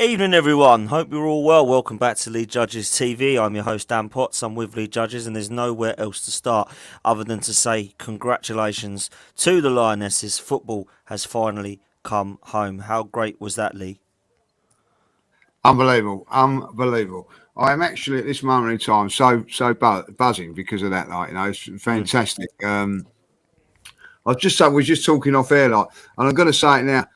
Evening, everyone. Hope you're all well. Welcome back to Lead Judges TV. I'm your host, Dan Potts. I'm with Lead Judges, and there's nowhere else to start other than to say congratulations to the Lionesses. Football has finally come home. How great was that, Lee? Unbelievable. I am actually at this moment in time so buzzing because of that. It's fantastic. We were just talking off air, and I'm going to say it now.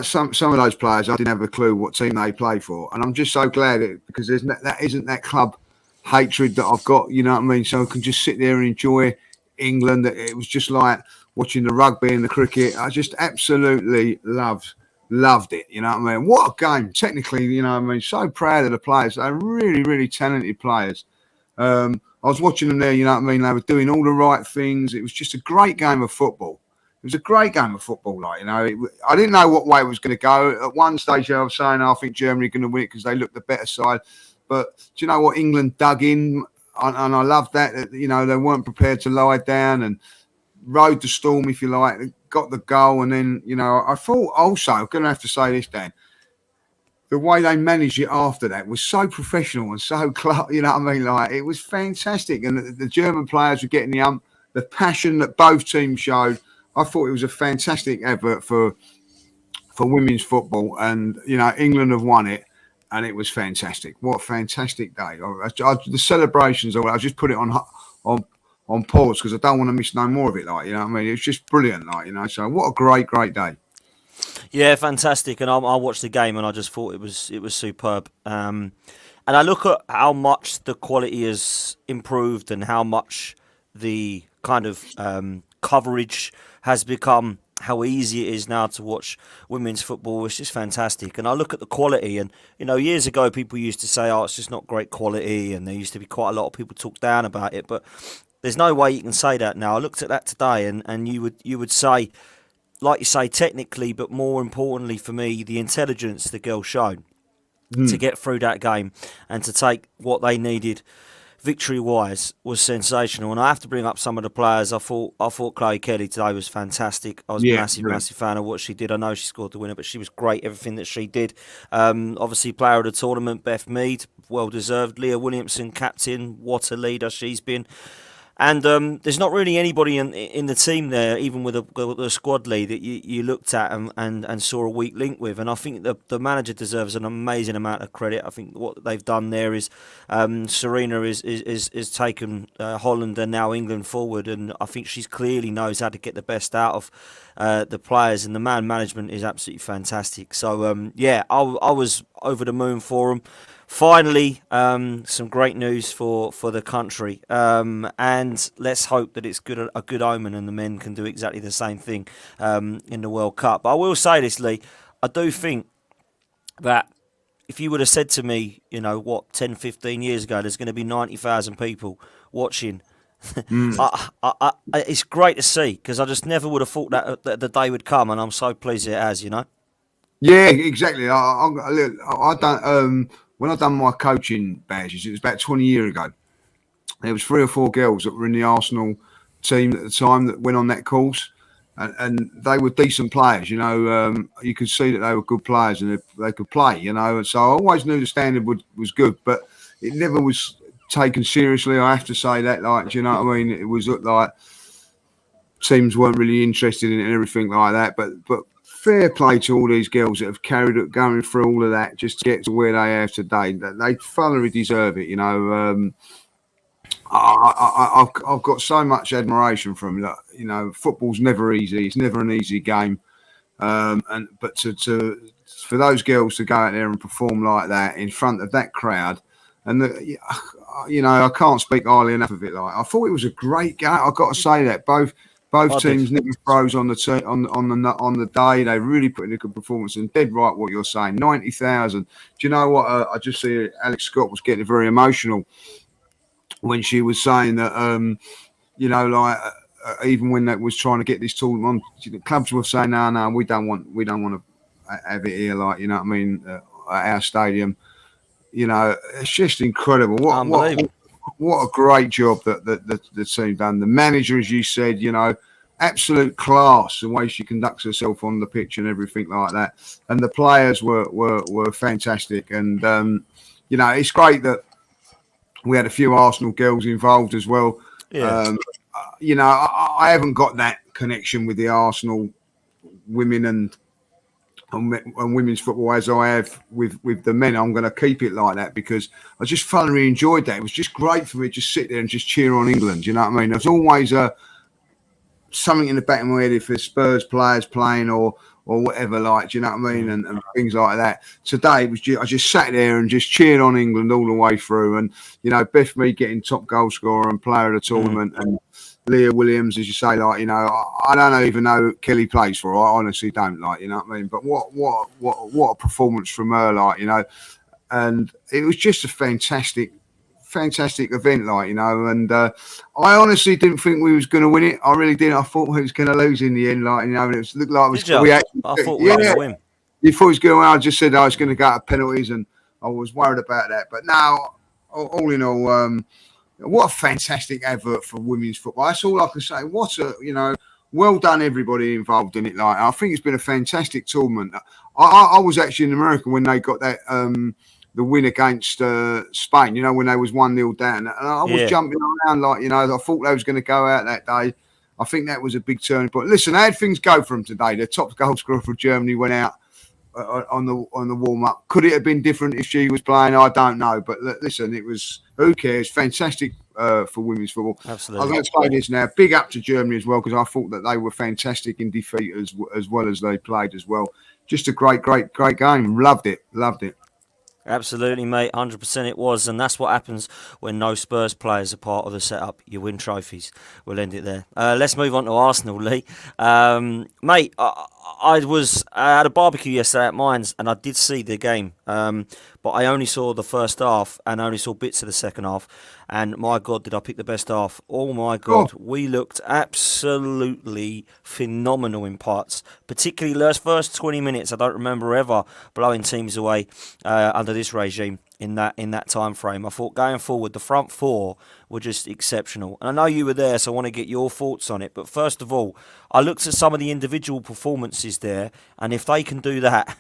Some of those players, I didn't have a clue what team they play for, and I'm just so glad because that isn't that club hatred that I've got. You know what I mean? So I can just sit there and enjoy England. It was just like watching the rugby and the cricket. I just absolutely loved it. You know what I mean? What a game! Technically, you know what I mean. So proud of the players. They're really talented players. I was watching them there. You know what I mean? They were doing all the right things. It was just a great game of football. It was a great game of football. I didn't know what way it was going to go. At one stage, I was saying, I think Germany are going to win it because they look the better side. But do you know what? England dug in, and I loved that. You know, they weren't prepared to lie down and rode the storm, if you like. Got the goal, and then, you know, I thought also, I'm going to have to say this, Dan, the way they managed it after that was so professional and so close. You know what I mean? Like, it was fantastic. And the German players were getting the passion that both teams showed. I thought it was a fantastic effort for women's football, and you know, England have won it, and it was fantastic. What a fantastic day! The celebrations, I just put it on pause because I don't want to miss no more of it. You know what I mean? It was just brilliant. So what a great day. Yeah, fantastic. And I watched the game, and I just thought it was superb. And I look at how much the quality has improved, and how much the kind of coverage has become, how easy it is now to watch women's football. It's just fantastic. And I look at the quality, and you know, years ago people used to say, oh, it's just not great quality, and there used to be quite a lot of people talk down about it, but there's no way you can say that now. I looked at that today, and you would say, like you say, technically, but more importantly for me, the intelligence the girls showed to get through that game and to take what they needed victory-wise was sensational. And I have to bring up some of the players. I thought Chloe Kelly today was fantastic. I was a massive fan of what she did. I know she scored the winner, but she was great, everything that she did. Obviously, player of the tournament, Beth Mead, well-deserved. Leah Williamson, captain, what a leader she's been. And there's not really anybody in the team there, even with the squad lead, that you looked at and saw a weak link with. And I think the manager deserves an amazing amount of credit. I think what they've done there is Serena is taken Holland and now England forward, and I think she clearly knows how to get the best out of the players, and the man management is absolutely fantastic. So I was over the moon for them. Finally, some great news for the country, and let's hope that it's a good omen, and the men can do exactly the same thing in the World Cup. But I will say this, Lee, I do think that if you would have said to me, 10, 15 years ago, there's going to be 90,000 people watching, it's great to see, because I just never would have thought that the day would come, and I'm so pleased it has, Yeah, exactly. I don't. When I done my coaching badges, it was about 20 years ago. There was 3 or 4 girls that were in the Arsenal team at the time that went on that course, and they were decent players. You could see that they were good players and they could play. And so I always knew the standard was good, but it never was taken seriously. I have to say that. Do you know what I mean? It was like teams weren't really interested in it and everything like that. But fair play to all these girls that have carried it, going through all of that just to get to where they are today. They thoroughly deserve it. I've got so much admiration from them. Football's never easy. It's never an easy game. But for those girls to go out there and perform like that in front of that crowd, and I can't speak highly enough of it. I thought it was a great game. I've got to say that both teams never froze on the day. They really put in a good performance, and dead right what you're saying. 90,000. Do you know what? I just see Alex Scott was getting very emotional when she was saying that. Even when that was trying to get this tournament on, the clubs were saying, no, we don't want to have it here. You know what I mean? At our stadium. It's just incredible. What a great job that the team done. The manager, as you said, absolute class, the way she conducts herself on the pitch and everything like that. And the players were fantastic. And it's great that we had a few Arsenal girls involved as well. Yeah. I haven't got that connection with the Arsenal women and women's football as I have with the men. I'm going to keep it like that because I just thoroughly enjoyed that. It was just great for me to just sit there and just cheer on England. You know what I mean? There's always something in the back of my head if there's Spurs players playing or whatever, like, do you know what I mean? And things like that. Today I just sat there and just cheered on England all the way through. And, Beth Mead getting top goal scorer and player of the tournament and Leah Williams, as you say, like, I don't even know who Kelly plays for. I honestly don't, like, you know what I mean? But what a performance from her, like, and it was just a fantastic event, like, and I honestly didn't think we was going to win it. I really didn't. I thought we was going to lose in the end, like, and it looked like we actually, I thought we were going to win. You thought it was going to win. I just said I was going to go to penalties, and I was worried about that. But now, all in all, what a fantastic advert for women's football. That's all I can say. What a, well done everybody involved in it. Like, I think it's been a fantastic tournament. I was actually in America when they got that the win against Spain, when they was 1-0 down. And I was jumping around like, I thought they was going to go out that day. I think that was a big turning point. Listen, how did things go for them today? The top goal scorer for Germany went out on the warm-up. Could it have been different if she was playing? I don't know. But listen, it was, who cares? Fantastic for women's football. Absolutely. I'm going to say this now. Big up to Germany as well, because I thought that they were fantastic in defeat as well as they played as well. Just a great game. Loved it. Absolutely, mate. 100% it was. And that's what happens when no Spurs players are part of the setup. You win trophies. We'll end it there. Let's move on to Arsenal, Lee. Mate, I was at a barbecue yesterday at Mines, and I did see the game. But I only saw the first half and only saw bits of the second half. And my God, did I pick the best half. Oh, my God. We looked absolutely phenomenal in parts. Particularly those first 20 minutes. I don't remember ever blowing teams away under this regime in that time frame. I thought going forward, the front four were just exceptional. And I know you were there, so I want to get your thoughts on it. But first of all, I looked at some of the individual performances there, and if they can do that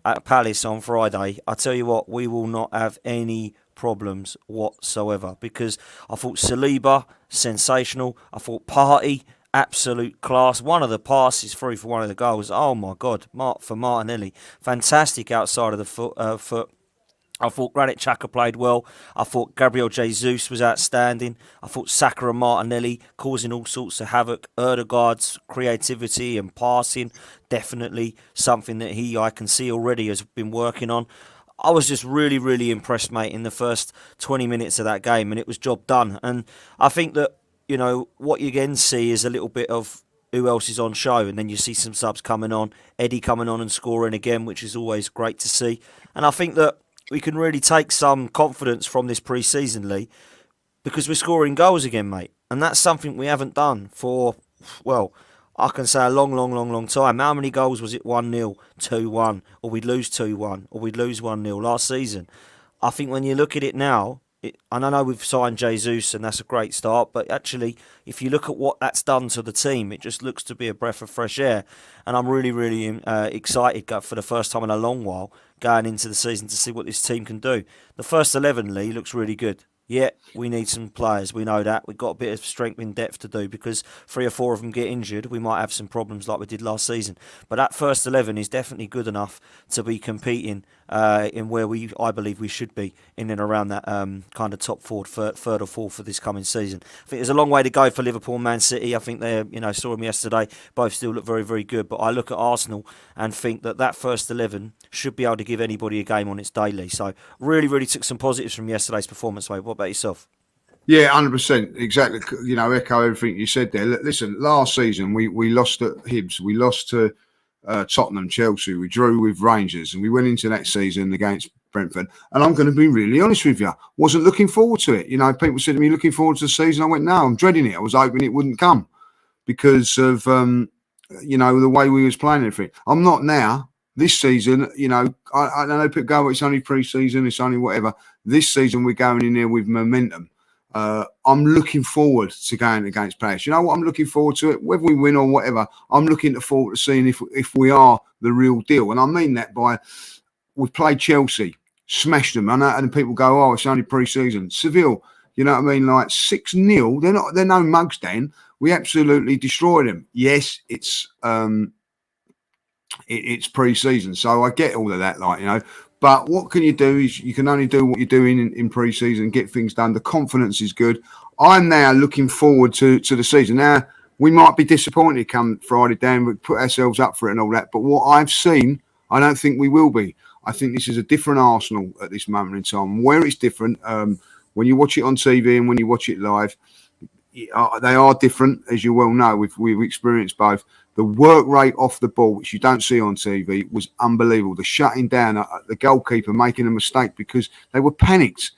at Palace on Friday, I tell you what, we will not have any problems whatsoever, because I thought Saliba, sensational. I thought Partey, absolute class. One of the passes through for one of the goals, oh my God, for Martinelli, fantastic outside of the foot. I thought Granit Xhaka played well. I thought Gabriel Jesus was outstanding. I thought Saka and Martinelli causing all sorts of havoc. Odegaard's creativity and passing, definitely something that I can see already has been working on. I was just really, really impressed, mate, in the first 20 minutes of that game, and it was job done. And I think that, what you again see is a little bit of who else is on show, and then you see some subs coming on, Eddie coming on and scoring again, which is always great to see. And I think that we can really take some confidence from this pre-season, Lee, because we're scoring goals again, mate. And that's something we haven't done for, well, I can say a long time. How many goals was it? 1-0, 2-1, or we'd lose 2-1, or we'd lose 1-0 last season. I think when you look at it now, and I know we've signed Jesus and that's a great start, but actually, if you look at what that's done to the team, it just looks to be a breath of fresh air. And I'm really, really excited for the first time in a long while going into the season to see what this team can do. The first 11, Lee, looks really good. Yeah, we need some players. We know that. We've got a bit of strength in depth to do, because 3 or 4 of them get injured. We might have some problems like we did last season. But that first 11 is definitely good enough to be competing in where I believe we should be, in and around that kind of top third or fourth for this coming season. I think there's a long way to go for Liverpool and Man City. I think they, saw them yesterday. Both still look very, very good. But I look at Arsenal and think that first 11 should be able to give anybody a game on its daily. So really, really took some positives from yesterday's performance, mate. What about yourself? Yeah, 100%. Exactly. Echo everything you said there. Listen, last season we lost at Hibs. We lost to Tottenham, Chelsea. We drew with Rangers, and we went into that season against Brentford. And I'm going to be really honest with you. Wasn't looking forward to it. People said to me, looking forward to the season. I went, no, I'm dreading it. I was hoping it wouldn't come because of, the way we was playing everything. I'm not now. This season, I know people go, it's only pre-season, it's only whatever. This season, we're going in there with momentum. I'm looking forward to going against Palace. You know what? I'm looking forward to it. Whether we win or whatever, I'm looking forward to seeing if we are the real deal. And I mean that by we've played Chelsea, smashed them. I know, and people go, "Oh, it's only pre-season." Seville, you know what I mean? Like 6-0. They're no mugs. Then we absolutely destroyed them. Yes, it's pre-season, so I get all of that, like, you know. But what can you do is you can only do what you're doing in pre-season, get things done. The confidence is good. I'm now looking forward to the season. Now, we might be disappointed come Friday, Dan. We put ourselves up for it and all that. But what I've seen, I don't think we will be. I think this is a different Arsenal at this moment in time. Where it's different, when you watch it on TV and when you watch it live, they are different, as you well know. We've experienced both. The work rate off the ball, which you don't see on TV, was unbelievable. The shutting down, the goalkeeper making a mistake because they were panicked.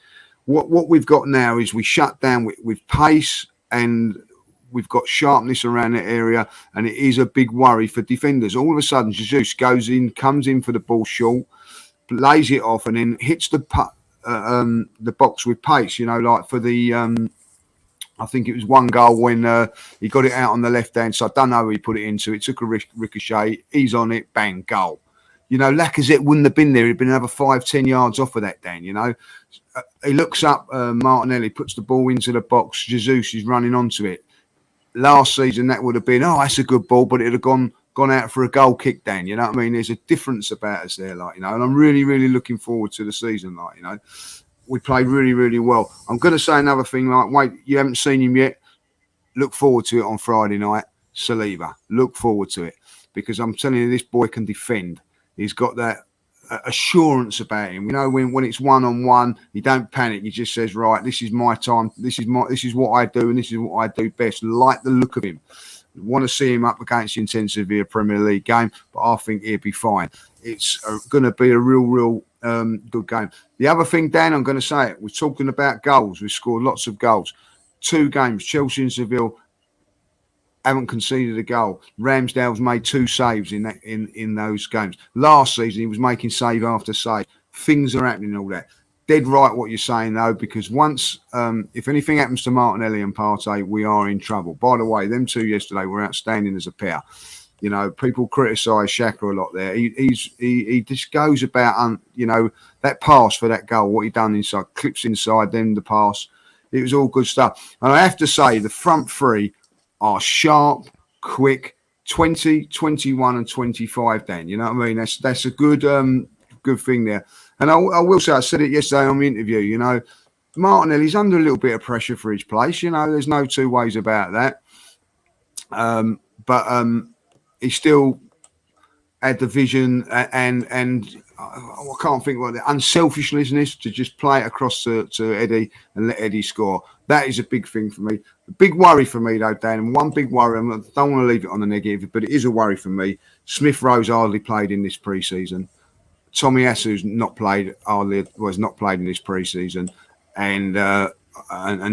What we've got now is we shut down with pace, and we've got sharpness around that area, and it is a big worry for defenders. All of a sudden, Jesus comes in for the ball short, lays it off, and then hits the box with pace. You know, like for the I think it was one goal when he got it out on the left-hand side. I don't know who he put it into. It took a ricochet. He's on it. Bang, goal. You know, Lacazette wouldn't have been there. He'd been another 5-10 yards off of that, Dan, you know. He looks up, Martinelli puts the ball into the box. Jesus is running onto it. Last season, that would have been, that's a good ball, but it would have gone out for a goal kick, Dan. You know what I mean? There's a difference about us there, like, you know. And I'm really, really looking forward to the season, like, you know. We played really, really well. I'm going to say another thing, like, wait, you haven't seen him yet. Look forward to it on Friday night. Saliba. Look forward to it. Because I'm telling you, this boy can defend. He's got that assurance about him. You know, when it's one-on-one, he don't panic. He just says, right, this is my time. This is what I do, and this is what I do best. Like the look of him. Want to see him up against the intensity of a Premier League game, but I think he'll be fine. It's going to be a real good game. The other thing, Dan, I'm going to say it. We're talking about goals. We've scored lots of goals. 2 games, Chelsea and Seville, haven't conceded a goal. Ramsdale's made 2 saves in those games. Last season, he was making save after save. Things are happening and all that. Dead right what you're saying, though, because once, if anything happens to Martinelli and Partey, we are in trouble. By the way, them 2 yesterday were outstanding as a pair. You know, people criticise Xhaka a lot there. He just goes about, you know, that pass for that goal, what he done inside, clips inside, then the pass. It was all good stuff. And I have to say, the front 3 are sharp, quick, 20, 21 and 25, Dan. You know what I mean? That's a good thing there. And I will say, I said it yesterday on the interview, you know, Martinelli's under a little bit of pressure for his place. You know, there's no 2 ways about that. But he still had the vision and I can't think what the unselfishness to just play it across to Eddie and let Eddie score. That is a big thing for me. The big worry for me, though, Dan, and one big worry, I don't want to leave it on the negative, but it is a worry for me. Smith Rowe's hardly played in this pre-season. Tommy Asu's not played in this pre-season, and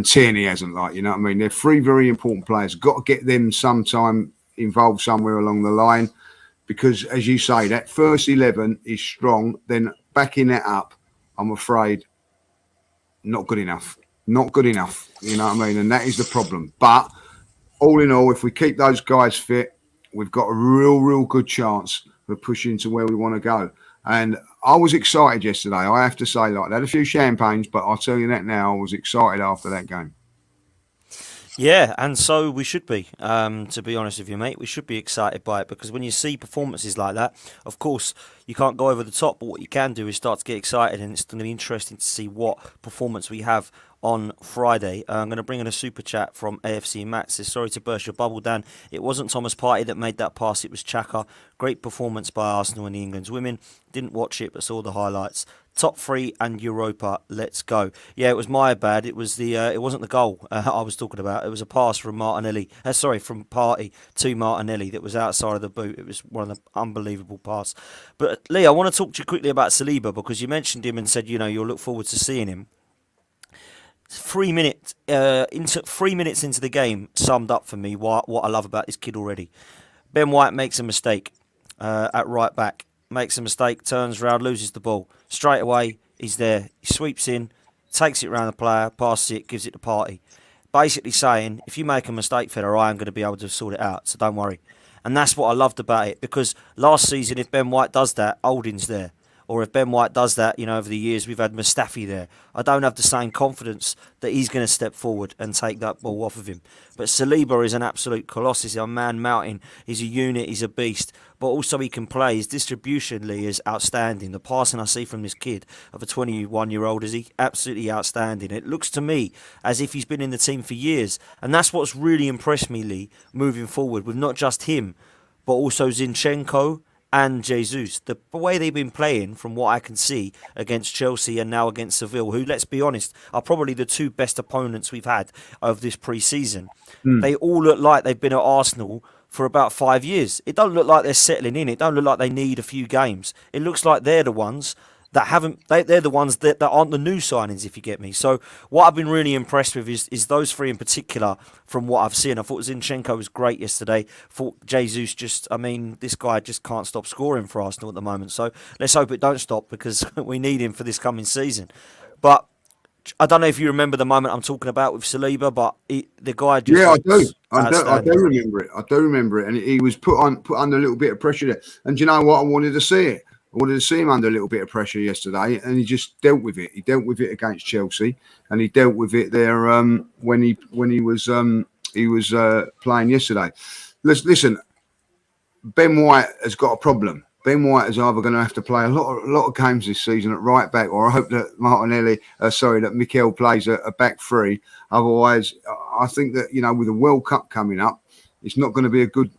Tierney hasn't, like, you know what I mean? They're 3 very important players. Got to get them sometime involved somewhere along the line, because, as you say, that first 11 is strong. Then backing that up, I'm afraid, not good enough. Not good enough, you know what I mean? And that is the problem. But all in all, if we keep those guys fit, we've got a real good chance of pushing to where we want to go. And I was excited yesterday, I have to say. Like, I had a few champagnes, but I'll tell you that now, I was excited after that game. Yeah, and so we should be, to be honest with you, mate. We should be excited by it, because when you see performances like that, of course, you can't go over the top, but what you can do is start to get excited, and it's going to be interesting to see what performance we have on Friday. I'm going to bring in a super chat from AFC Matt. Says, sorry to burst your bubble, Dan. It wasn't Thomas Partey that made that pass, it was Xhaka. Great performance by Arsenal and the England's women. Didn't watch it, but saw the highlights. Top 3 and Europa, let's go. Yeah, it was my bad. It was it wasn't the goal I was talking about. It was a pass from from Partey to Martinelli that was outside of the boot. It was one of the unbelievable passes. But Lee, I want to talk to you quickly about Saliba, because you mentioned him and said, you know, you'll look forward to seeing him. 3 minutes into the game summed up for me what I love about this kid already. Ben White makes a mistake at right back. Makes a mistake, turns round, loses the ball. Straight away, he's there. He sweeps in, takes it around the player, passes it, gives it to Party. Basically saying, if you make a mistake, fella, I am going to be able to sort it out, so don't worry. And that's what I loved about it, because last season, if Ben White does that, Olding's there. Or if Ben White does that, over the years, we've had Mustafi there. I don't have the same confidence that he's going to step forward and take that ball off of him. But Saliba is an absolute colossus. He's a man mountain. He's a unit. He's a beast. But also he can play. His distribution, Lee, is outstanding. The passing I see from this kid of a 21-year-old is absolutely outstanding. It looks to me as if he's been in the team for years. And that's what's really impressed me, Lee, moving forward, with not just him, but also Zinchenko and Jesus. The way they've been playing, from what I can see, against Chelsea and now against Seville, who, let's be honest, are probably the two best opponents we've had of this pre-season. They all look like they've been at Arsenal for about 5 years. It don't look like they're settling in. It don't look like they need a few games. It looks like they're the ones that haven't. They're the ones that aren't the new signings, if you get me. So what I've been really impressed with is those three in particular. From what I've seen, I thought Zinchenko was great yesterday. Thought Jesus this guy just can't stop scoring for Arsenal at the moment. So let's hope it don't stop, because we need him for this coming season. But I don't know if you remember the moment I'm talking about with Saliba, but the guy just... Yeah, I do remember it. I do remember it. And he was put under a little bit of pressure there. And do you know what? I wanted to see it. I wanted to see him under a little bit of pressure yesterday, and he just dealt with it. He dealt with it against Chelsea, and he dealt with it there when he was playing yesterday. Listen, Ben White has got a problem. Ben White is either going to have to play a lot of games this season at right back, or I hope that that Mikel plays a back three. Otherwise, I think that with the World Cup coming up, it's not going to be a good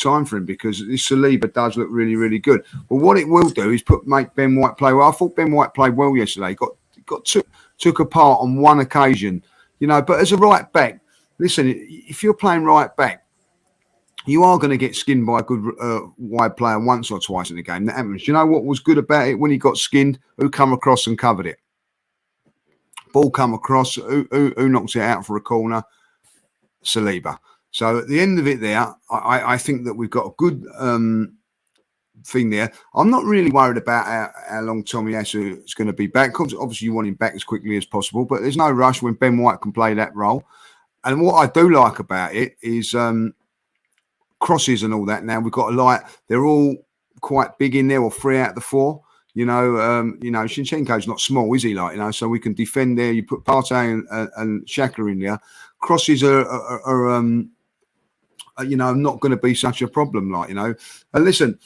time for him, because this Saliba does look really, really good. But what it will do is make Ben White play well. I thought Ben White played well yesterday. Got took apart on one occasion, But as a right back, listen, if you're playing right back, you are going to get skinned by a good wide player once or twice in the game. That happens. Do you know what was good about it? When he got skinned, who come across and covered it? Ball come across, who knocks it out for a corner? Saliba. So at the end of it there, I think that we've got a good thing there. I'm not really worried about how long Tomiyasu is going to be back. Obviously, you want him back as quickly as possible, but there's no rush when Ben White can play that role. And what I do like about it is crosses and all that. Now we've got they're all quite big in there, or 3 out of the 4. Shinchenko's not small, is he? So we can defend there. You put Partey and Xhaka in there. Crosses are not going to be such a problem, And listen,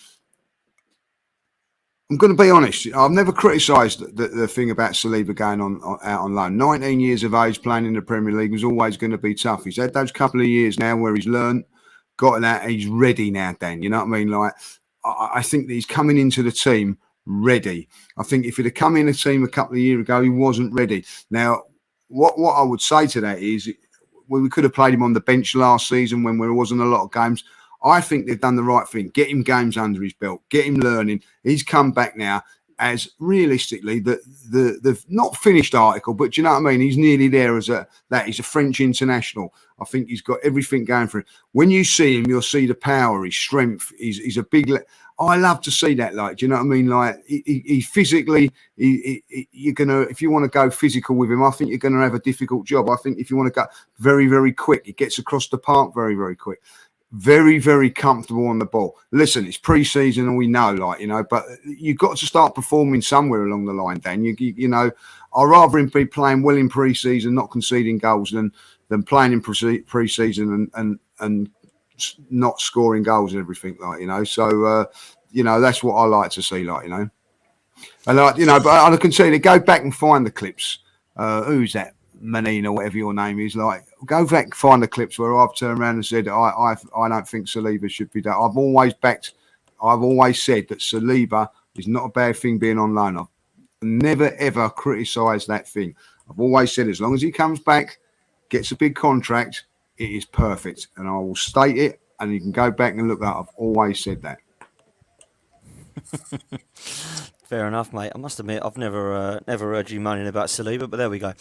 I'm going to be honest. I've never criticised the thing about Saliba going out on loan. 19 years of age, playing in the Premier League, was always going to be tough. He's had those couple of years now where he's learned, gotten out, and he's ready now, Dan. You know what I mean? I think that he's coming into the team ready. I think if he'd have come in the team a couple of years ago, he wasn't ready. Now, what I would say to that is, we could have played him on the bench last season when there wasn't a lot of games. I think they've done the right thing. Get him games under his belt. Get him learning. He's come back now as realistically the not finished article, but do you know what I mean? He's nearly there as that. He's a French international. I think he's got everything going for him. When you see him, you'll see the power, his strength. He's a big... I love to see that. Do you know what I mean? He physically, you're gonna, if you want to go physical with him, I think you're gonna have a difficult job. I think if you want to go very, very quick, he gets across the park very, very quick. Very, very comfortable on the ball. Listen, it's pre-season, and we know, but you've got to start performing somewhere along the line, Dan. I'd rather him be playing well in pre-season, not conceding goals, than playing in pre-season and not scoring goals and everything, So, that's what I like to see, And but I can see they go back and find the clips. Who's that? Manina, whatever your name is, go back, find the clips where I've turned around and said I don't think Saliba should be done. I've always said that Saliba is not a bad thing being on loan. I've never ever criticised that thing. I've always said as long as he comes back, gets a big contract, it is perfect, and I will state it. And you can go back and look that. I've always said that. Fair enough, mate. I must admit, I've never heard you moaning about Saliba, but there we go.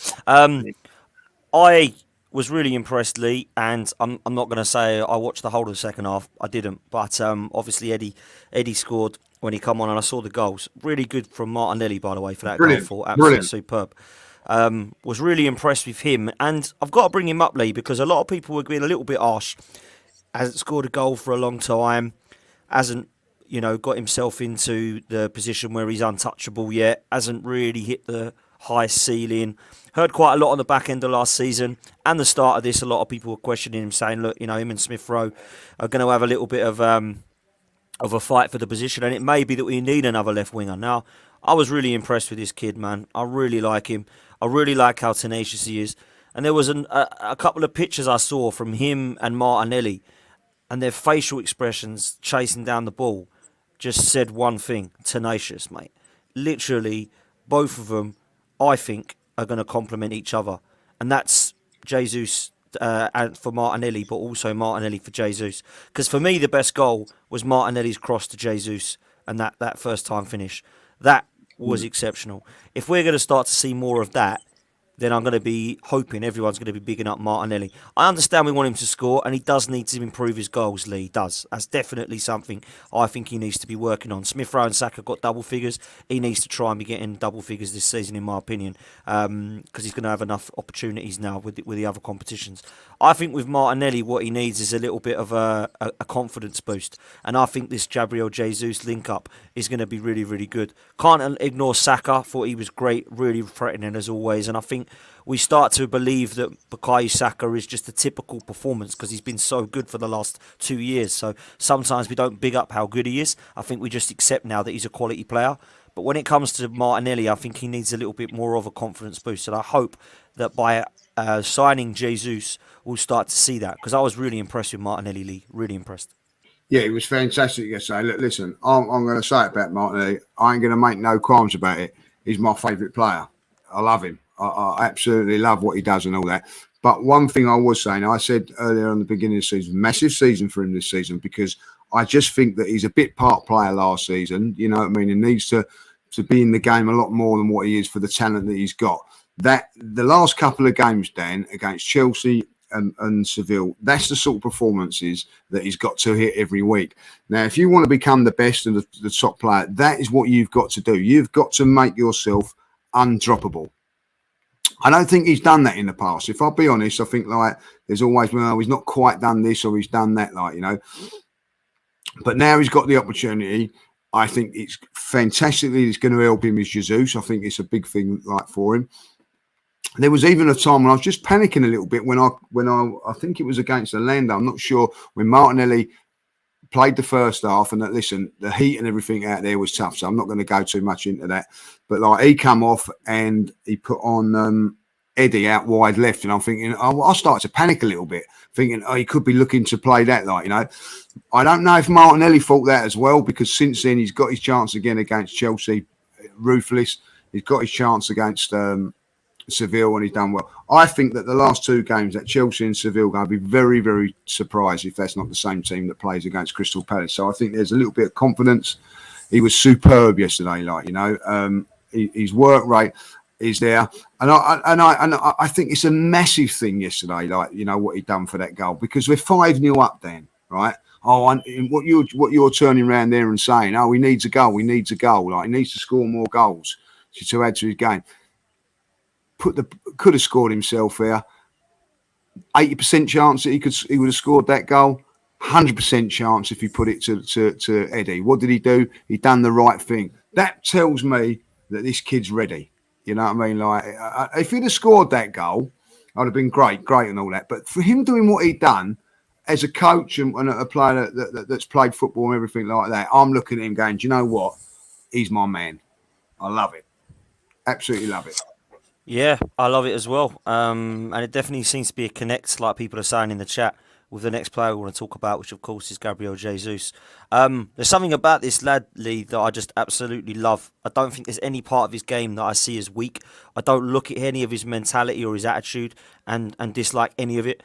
I was really impressed, Lee, and I'm not going to say I watched the whole of the second half. I didn't, but obviously Eddie scored when he come on, and I saw the goals. Really good from Martinelli, by the way, for that goal. Absolutely superb. Was really impressed with him, and I've got to bring him up, Lee, because a lot of people were being a little bit harsh. Hasn't scored a goal for a long time, hasn't got himself into the position where he's untouchable yet, hasn't really hit the high ceiling. Heard quite a lot on the back end of last season and the start of this. A lot of people were questioning him, saying, look, him and Smith Rowe are going to have a little bit of a fight for the position, and it may be that we need another left winger. Now, I was really impressed with this kid, man. I really like him. I really like how tenacious he is. And there was a couple of pictures I saw from him and Martinelli, and their facial expressions chasing down the ball just said one thing: tenacious, mate. Literally, both of them, I think, are going to complement each other. And that's Jesus for Martinelli, but also Martinelli for Jesus. Because for me, the best goal was Martinelli's cross to Jesus and that first time finish. That was exceptional. If we're going to start to see more of that, then I'm going to be hoping everyone's going to be bigging up Martinelli. I understand we want him to score, and he does need to improve his goals, Lee. He does. That's definitely something I think he needs to be working on. Smith Rowe and Saka got double figures. He needs to try and be getting double figures this season, in my opinion, because he's going to have enough opportunities now with the other competitions. I think with Martinelli, what he needs is a little bit of a confidence boost, and I think this Gabriel Jesus link-up is going to be really, really good. Can't ignore Saka. Thought he was great, really threatening as always, and I think we start to believe that Bukayo Saka is just a typical performance because he's been so good for the last 2 years. So sometimes we don't big up how good he is. I think we just accept now that he's a quality player. But when it comes to Martinelli, I think he needs a little bit more of a confidence boost. And I hope that by signing Jesus, we'll start to see that, because I was really impressed with Martinelli, Lee. Really impressed. Yeah, it was fantastic yesterday. Look, listen, I'm going to say it about Martinelli. I ain't going to make no qualms about it. He's my favourite player. I love him. I absolutely love what he does and all that. But one thing I was saying, I said earlier on the beginning of the season, massive season for him this season, because I just think that he's a bit part player last season. You know what I mean? He needs to be in the game a lot more than what he is for the talent that he's got. That the last couple of games, Dan, against Chelsea and Seville, that's the sort of performances that he's got to hit every week. Now, if you want to become the best and the top player, that is what you've got to do. You've got to make yourself undroppable. I don't think he's done that in the past. If I'll be honest, I think there's always, well, he's not quite done this or he's done that, But now he's got the opportunity. I think it's fantastically. It's going to help him as Jesus. I think it's a big thing for him. There was even a time when I was just panicking a little bit when I think it was against Orlando. I'm not sure, when Martinelli played the first half, and listen, the heat and everything out there was tough, so I'm not going to go too much into that. But he come off and he put on Eddie out wide left, and I'm thinking, I started to panic a little bit, thinking, he could be looking to play that, I don't know if Martinelli thought that as well, because since then he's got his chance again against Chelsea, ruthless. He's got his chance against Seville, and he's done well. I think that the last two games at Chelsea and Seville, going to be very, very surprised if that's not the same team that plays against Crystal Palace. So I think there's a little bit of confidence. He was superb yesterday, his work rate is there, and I think it's a massive thing yesterday, what he done for that goal, because we're 5-0 up then, right? And what you're turning around there and saying, he needs a goal, he needs to score more goals to add to his game. Could have scored himself there. 80% chance that he would have scored that goal. 100% chance if he put it to Eddie. What did he do? He done the right thing. That tells me that this kid's ready. You know what I mean? If he'd have scored that goal, I'd have been great and all that. But for him doing what he'd done as a coach and a player that's played football and everything like that, I'm looking at him going, do you know what? He's my man. I love it. Absolutely love it. Yeah, I love it as well. And it definitely seems to be a connect, like people are saying in the chat, with the next player we want to talk about, which of course is Gabriel Jesus. There's something about this lad, Lee, that I just absolutely love. I don't think there's any part of his game that I see as weak. I don't look at any of his mentality or his attitude and dislike any of it.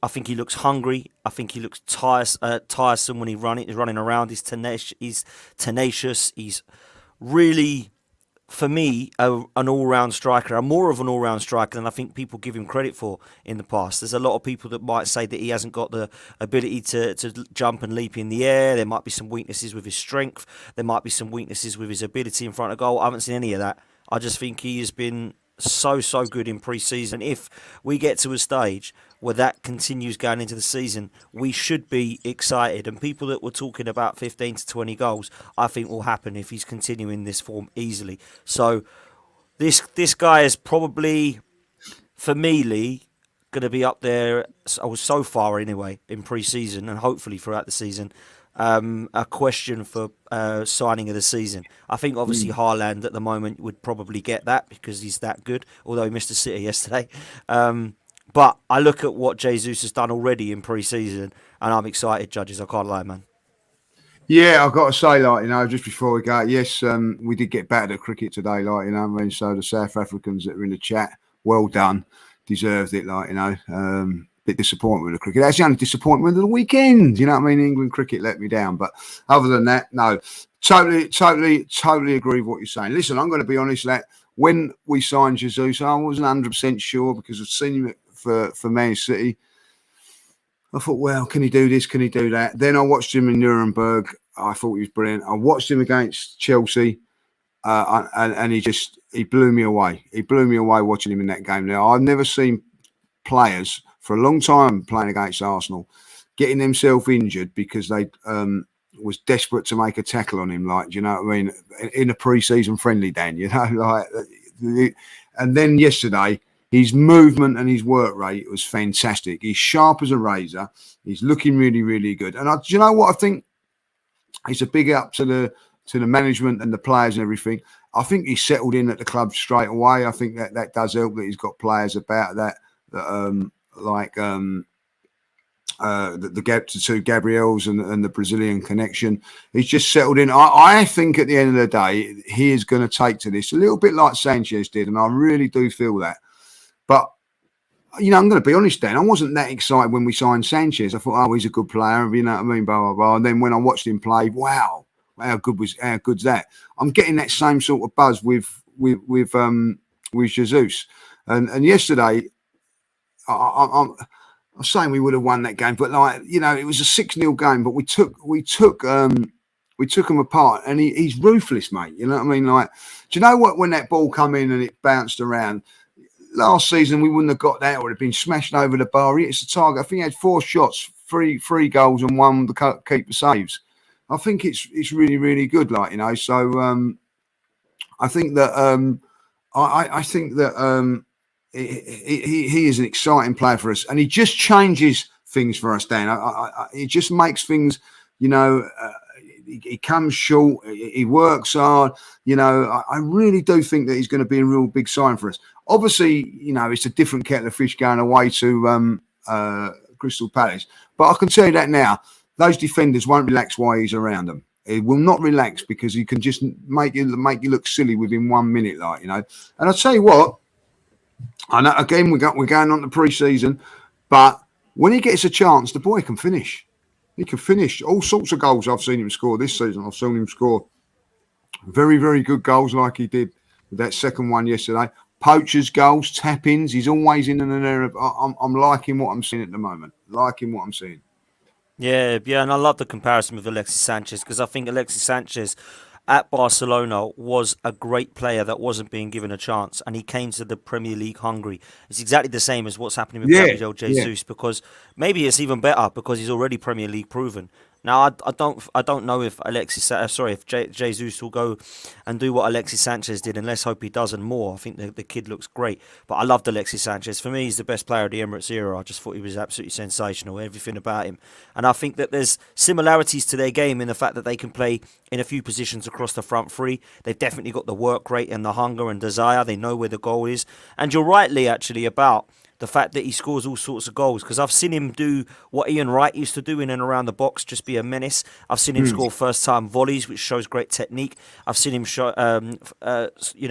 I think he looks hungry. I think he looks tiresome when he's running around. He's tenacious. He's really, for me, an all-round striker. I'm more of an all-round striker than I think people give him credit for in the past. There's a lot of people that might say that he hasn't got the ability to jump and leap in the air. There might be some weaknesses with his strength. There might be some weaknesses with his ability in front of goal. I haven't seen any of that. I just think he has been so good in pre-season. If we get to a stage where that continues going into the season, we should be excited. And people that were talking about 15 to 20 goals, I think will happen if he's continuing this form easily. So this guy is probably, for me, Lee, going to be up there. So far anyway in pre-season, and hopefully throughout the season. A question for signing of the season. I think obviously Haaland at the moment would probably get that because he's that good, although he missed a City yesterday. But I look at what Jesus has done already in pre-season, and I'm excited, judges. I can't lie, man. Yeah, I've got to say, like, just before we go, yes, we did get battered at cricket today, like, I mean, so the South Africans that are in the chat, well done, deserved it, like, bit disappointed with the cricket. That's the only disappointment of the weekend, you know what I mean? England cricket let me down, but other than that, no, totally agree with what you're saying. Listen, I'm going to be honest, that when we signed Jesus, I wasn't 100% sure because I've seen him for Man City. I thought, well, can he do this? Can he do that? Then I watched him in Nuremberg. I thought he was brilliant. I watched him against Chelsea, and he blew me away. He blew me away watching him in that game. Now, I've never seen players for a long time playing against Arsenal getting themselves injured because they was desperate to make a tackle on him. Like, do you know what I mean? In a pre-season friendly, Dan, and then yesterday, his movement and his work rate was fantastic. He's sharp as a razor. He's looking really, really good. And do you know what I think? It's a big up to the management and the players and everything. I think he's settled in at the club straight away. I think that does help that he's got players about that the two Gabriels and the Brazilian connection. He's just settled in. I think at the end of the day, he is going to take to this a little bit like Sanchez did, and I really do feel that. But, I'm going to be honest, Dan, I wasn't that excited when we signed Sanchez. I thought, he's a good player, you know what I mean, blah, blah, blah. And then when I watched him play, wow, how good's that? I'm getting that same sort of buzz with Jesus. And yesterday, I'm saying we would have won that game, but it was a 6-0 game, but we took him apart, and he's ruthless, mate. You know what I mean? Like, do you know what? When that ball come in and it bounced around, last season we wouldn't have got that. It would have been smashed over the bar. It's the target. I think he had 4 shots, three goals, and 1 the keeper saves. I think it's really, really good. So I think that I think that he is an exciting player for us, and he just changes things for us, Dan. He just makes things, he comes short, he works hard. I really do think that he's going to be a real big sign for us. Obviously, it's a different kettle of fish going away to Crystal Palace, but I can tell you that now, those defenders won't relax while he's around them. He will not relax because he can just make you look silly within 1 minute, And I'll tell you what. I know, again, we're going on to pre-season, but when he gets a chance, the boy can finish. He can finish all sorts of goals I've seen him score this season. I've seen him score very, very good goals like he did with that second one yesterday. Poachers, goals, tap-ins. He's always in and there. I'm liking what I'm seeing at the moment. Liking what I'm seeing. Yeah, and I love the comparison with Alexis Sanchez because I think Alexis Sanchez at Barcelona was a great player that wasn't being given a chance, and he came to the Premier League hungry. It's exactly the same as what's happening with Gabriel Jesus, because maybe it's even better because he's already Premier League proven. Now I don't know if Jesus will go and do what Alexis Sanchez did, and let's hope he does and more. I think the kid looks great, but I loved Alexis Sanchez. For me, he's the best player of the Emirates era. I just thought he was absolutely sensational, everything about him. And I think that there's similarities to their game in the fact that they can play in a few positions across the front three. They've definitely got the work rate and the hunger and desire. They know where the goal is. And you're rightly actually about the fact that he scores all sorts of goals, because I've seen him do what Ian Wright used to do in and around the box, just be a menace. I've seen him score first-time volleys, which shows great technique. I've seen him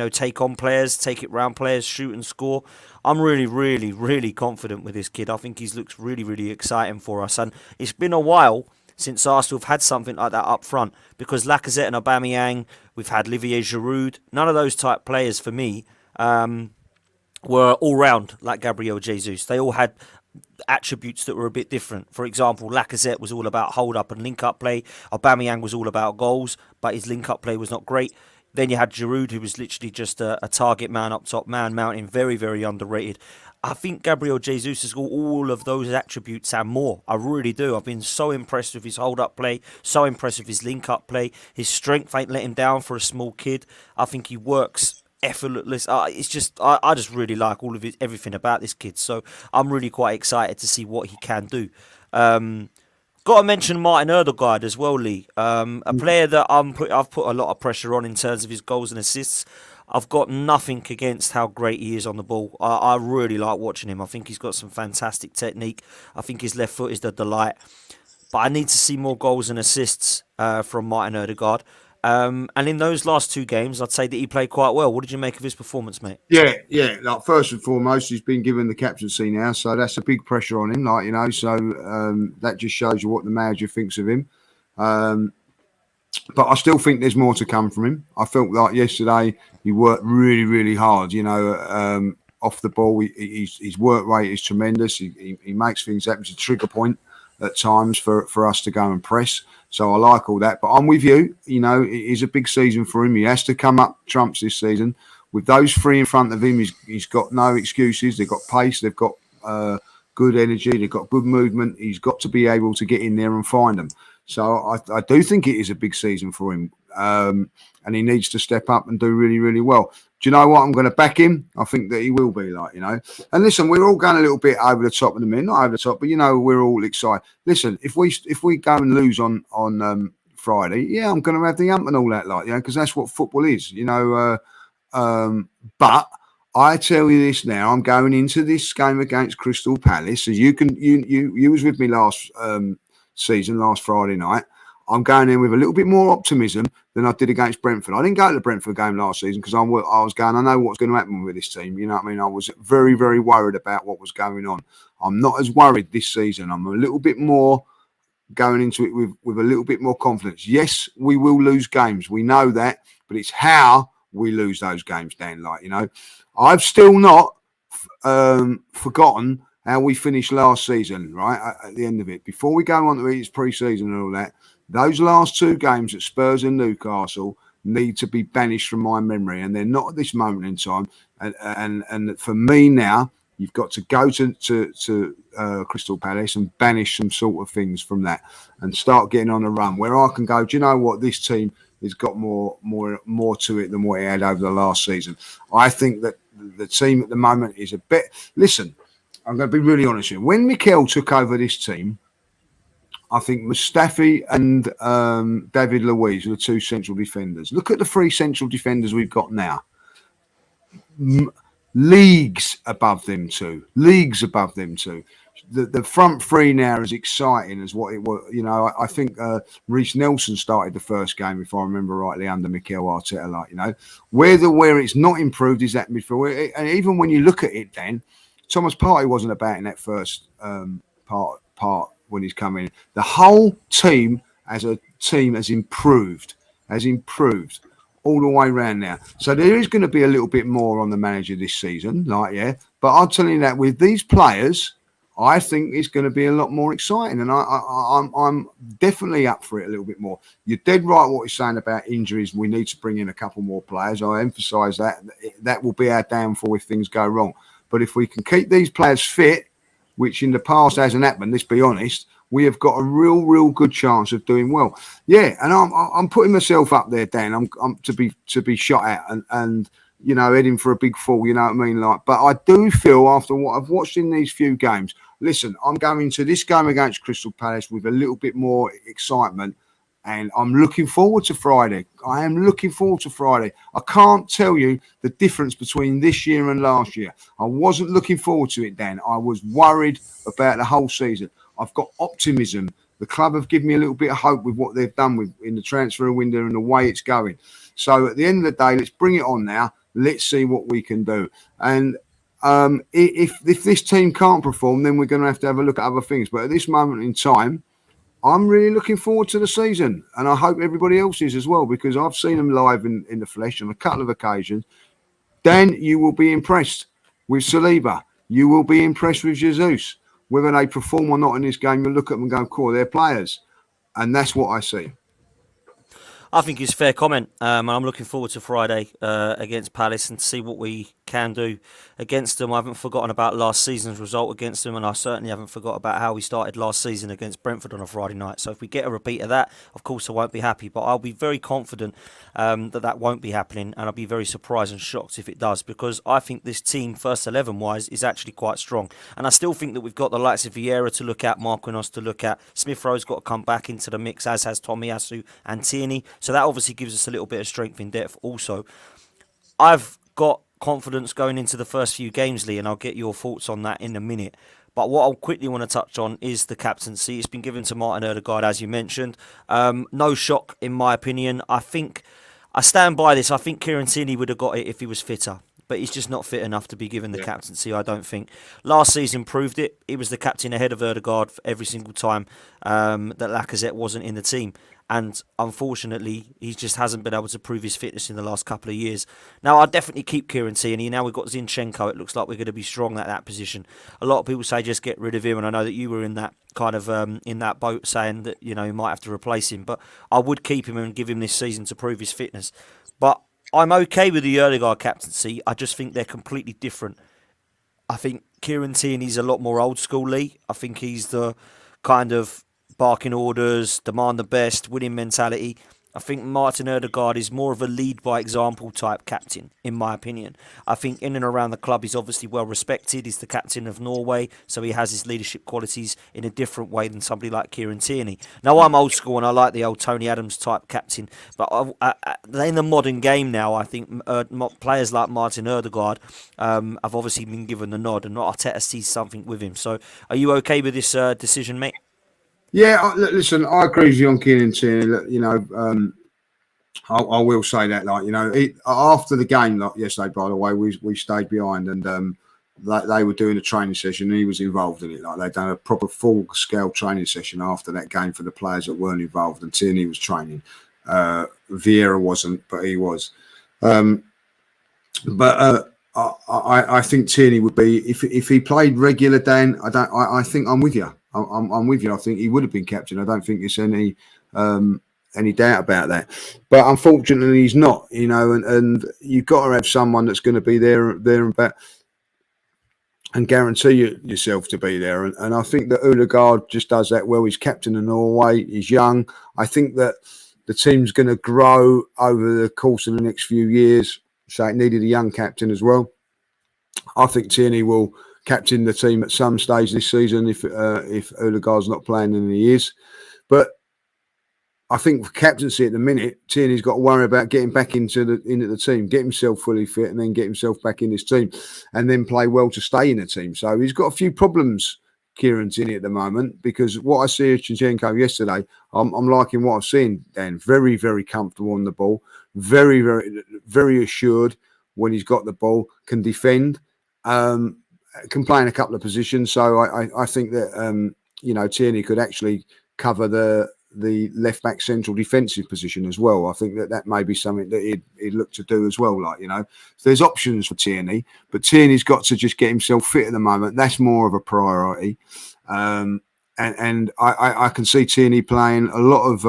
take on players, take it round players, shoot and score. I'm really, really, really confident with this kid. I think he looks really, really exciting for us, and it's been a while since Arsenal have had something like that up front, because Lacazette and Aubameyang, we've had Olivier Giroud, none of those type players for me were all round like Gabriel Jesus. They all had attributes that were a bit different. For example, Lacazette was all about hold up and link up play. Aubameyang was all about goals, but his link up play was not great. Then you had Giroud, who was literally just a target man up top, man mountain, very, very underrated. I think Gabriel Jesus has got all of those attributes and more. I really do. I've been so impressed with his hold-up play, so impressed with his link-up play. His strength ain't let him down for a small kid. I think he works effortless. It's just I just really like all of it, everything about this kid. So I'm really quite excited to see what he can do. Got to mention Martin Odegaard as well, Lee. A player that I've put a lot of pressure on in terms of his goals and assists. I've got nothing against how great he is on the ball. I really like watching him. I think he's got some fantastic technique. I think his left foot is the delight. But I need to see more goals and assists from Martin Odegaard. And in those last two games, I'd say that he played quite well. What did you make of his performance, mate? Yeah. Like first and foremost, he's been given the captaincy now, so that's a big pressure on him. So that just shows you what the manager thinks of him. But I still think there's more to come from him. I felt like yesterday he worked really, really hard. Off the ball, his work rate is tremendous. He makes things happen. It's a trigger point at times for us to go and press. So I like all that. But I'm with you. It is a big season for him. He has to come up trumps this season. With those three in front of him, he's got no excuses. They've got pace. They've got good energy. They've got good movement. He's got to be able to get in there and find them. So I do think it is a big season for him. And he needs to step up and do really, really well. Do you know what? I'm going to back him. I think that he will be And listen, we're all going a little bit over the top at the minute. Not over the top, but, we're all excited. Listen, if we go and lose on Friday, I'm going to have the ump and all that, because that's what football is, But I tell you this now, I'm going into this game against Crystal Palace. So you was with me last season, last Friday night. I'm going in with a little bit more optimism than I did against Brentford. I didn't go to the Brentford game last season because I was going, I know what's going to happen with this team. You know what I mean? I was very, very worried about what was going on. I'm not as worried this season. I'm a little bit more going into it with a little bit more confidence. Yes, we will lose games. We know that, but it's how we lose those games, Dan. I've still not forgotten how we finished last season, right? At the end of it, before we go on to its pre-season and all that, those last two games at Spurs and Newcastle need to be banished from my memory, and they're not at this moment in time. And for me now, you've got to go to Crystal Palace and banish some sort of things from that, and start getting on a run where I can go. Do you know what? This team has got more to it than what it had over the last season. I think that the team at the moment is a bit. Listen, I'm going to be really honest with you. When Mikel took over this team, I think Mustafi and David Luiz were the two central defenders. Look at the three central defenders we've got now. Leagues above them two. The front three now is exciting as what it was. I think Reece Nelson started the first game, if I remember rightly, under Mikel Arteta. Where it's not improved is that midfield. And even when you look at it, then Thomas Partey wasn't about in that first part when he's come in. The whole team as a team has improved all the way around now. So there is going to be a little bit more on the manager this season, But I'll tell you that with these players, I think it's going to be a lot more exciting, and I'm definitely up for it a little bit more. You're dead right what you're saying about injuries. We need to bring in a couple more players. I emphasise that. That will be our downfall if things go wrong. But if we can keep these players fit, which in the past hasn't happened, let's be honest, we have got a real good chance of doing well. Yeah, and I'm putting myself up there, Dan. I'm to be shot at and heading for a big fall. You know what I mean? But I do feel after what I've watched in these few games. Listen, I'm going to this game against Crystal Palace with a little bit more excitement. And I'm looking forward to Friday. I am looking forward to Friday. I can't tell you the difference between this year and last year. I wasn't looking forward to it, Dan. I was worried about the whole season. I've got optimism. The club have given me a little bit of hope with what they've done in the transfer window and the way it's going. So at the end of the day, let's bring it on now. Let's see what we can do. And if this team can't perform, then we're going to have a look at other things. But at this moment in time, I'm really looking forward to the season, and I hope everybody else is as well, because I've seen them live in the flesh on a couple of occasions. Dan, you will be impressed with Saliba. You will be impressed with Jesus. Whether they perform or not in this game, you'll look at them and go, cool, they're players. And that's what I see. I think it's a fair comment, and I'm looking forward to Friday against Palace and see what we can do against them. I haven't forgotten about last season's result against them, and I certainly haven't forgot about how we started last season against Brentford on a Friday night. So if we get a repeat of that, of course I won't be happy, but I'll be very confident that won't be happening, and I'll be very surprised and shocked if it does, because I think this team, first 11 wise, is actually quite strong, and I still think that we've got the likes of Vieira to look at, Marquinhos to look at, Smith Rowe's got to come back into the mix, as has Tomiyasu and Tierney. So that obviously gives us a little bit of strength in depth also. I've got confidence going into the first few games, Lee, and I'll get your thoughts on that in a minute. But what I'll quickly want to touch on is the captaincy. It's been given to Martin Odegaard, as you mentioned. No shock, in my opinion. I stand by this. I think Kieran Tierney would have got it if he was fitter. But he's just not fit enough to be given the captaincy, I don't think. Last season proved it. He was the captain ahead of Odegaard for every single time that Lacazette wasn't in the team. And unfortunately, he just hasn't been able to prove his fitness in the last couple of years. Now, I'd definitely keep Kieran Tierney. Now we've got Zinchenko. It looks like we're going to be strong at that position. A lot of people say just get rid of him, and I know that you were in that kind of in that boat saying that, you might have to replace him. But I would keep him and give him this season to prove his fitness. But I'm okay with the Odegaard captaincy. I just think they're completely different. I think Kieran Tierney's a lot more old school, Lee. I think he's the kind of barking orders, demand the best, winning mentality. I think Martin Odegaard is more of a lead by example type captain, in my opinion. I think in and around the club he's obviously well respected. He's the captain of Norway, so he has his leadership qualities in a different way than somebody like Kieran Tierney. Now, I'm old school and I like the old Tony Adams type captain, but in the modern game now, I think players like Martin Odegaard have obviously been given the nod, and Arteta sees something with him. So are you okay with this decision, mate? Yeah, listen, I agree with you on Kieran Tierney. I will say that, after the game, yesterday, by the way, we stayed behind, and they were doing a training session, and he was involved in it. Like, they'd done a proper full-scale training session after that game for the players that weren't involved, and Tierney was training. Vieira wasn't, but he was. I think Tierney would be, if he played regular, Dan. I think I'm with you. I'm with you. I think he would have been captain. I don't think there's any doubt about that. But unfortunately, he's not. And you've got to have someone that's going to be there and back, and guarantee yourself to be there. And I think that Odegaard just does that well. He's captain of Norway. He's young. I think that the team's going to grow over the course of the next few years. So it needed a young captain as well. I think Tierney will captain the team at some stage this season if Odegaard's not playing, and he is. But I think for captaincy at the minute, Tierney's got to worry about getting back into the team, get himself fully fit, and then get himself back in this team, and then play well to stay in the team. So he's got a few problems, Kieran Tierney, at the moment, because what I see of Zinchenko yesterday, I'm liking what I've seen, Dan. Very, very comfortable on the ball, very, very, very assured when he's got the ball, can defend. Can play in a couple of positions, so I think that Tierney could actually cover the left back central defensive position as well. I think that may be something that he'd look to do as well. So there's options for Tierney, but Tierney's got to just get himself fit at the moment. That's more of a priority, and I can see Tierney playing a lot of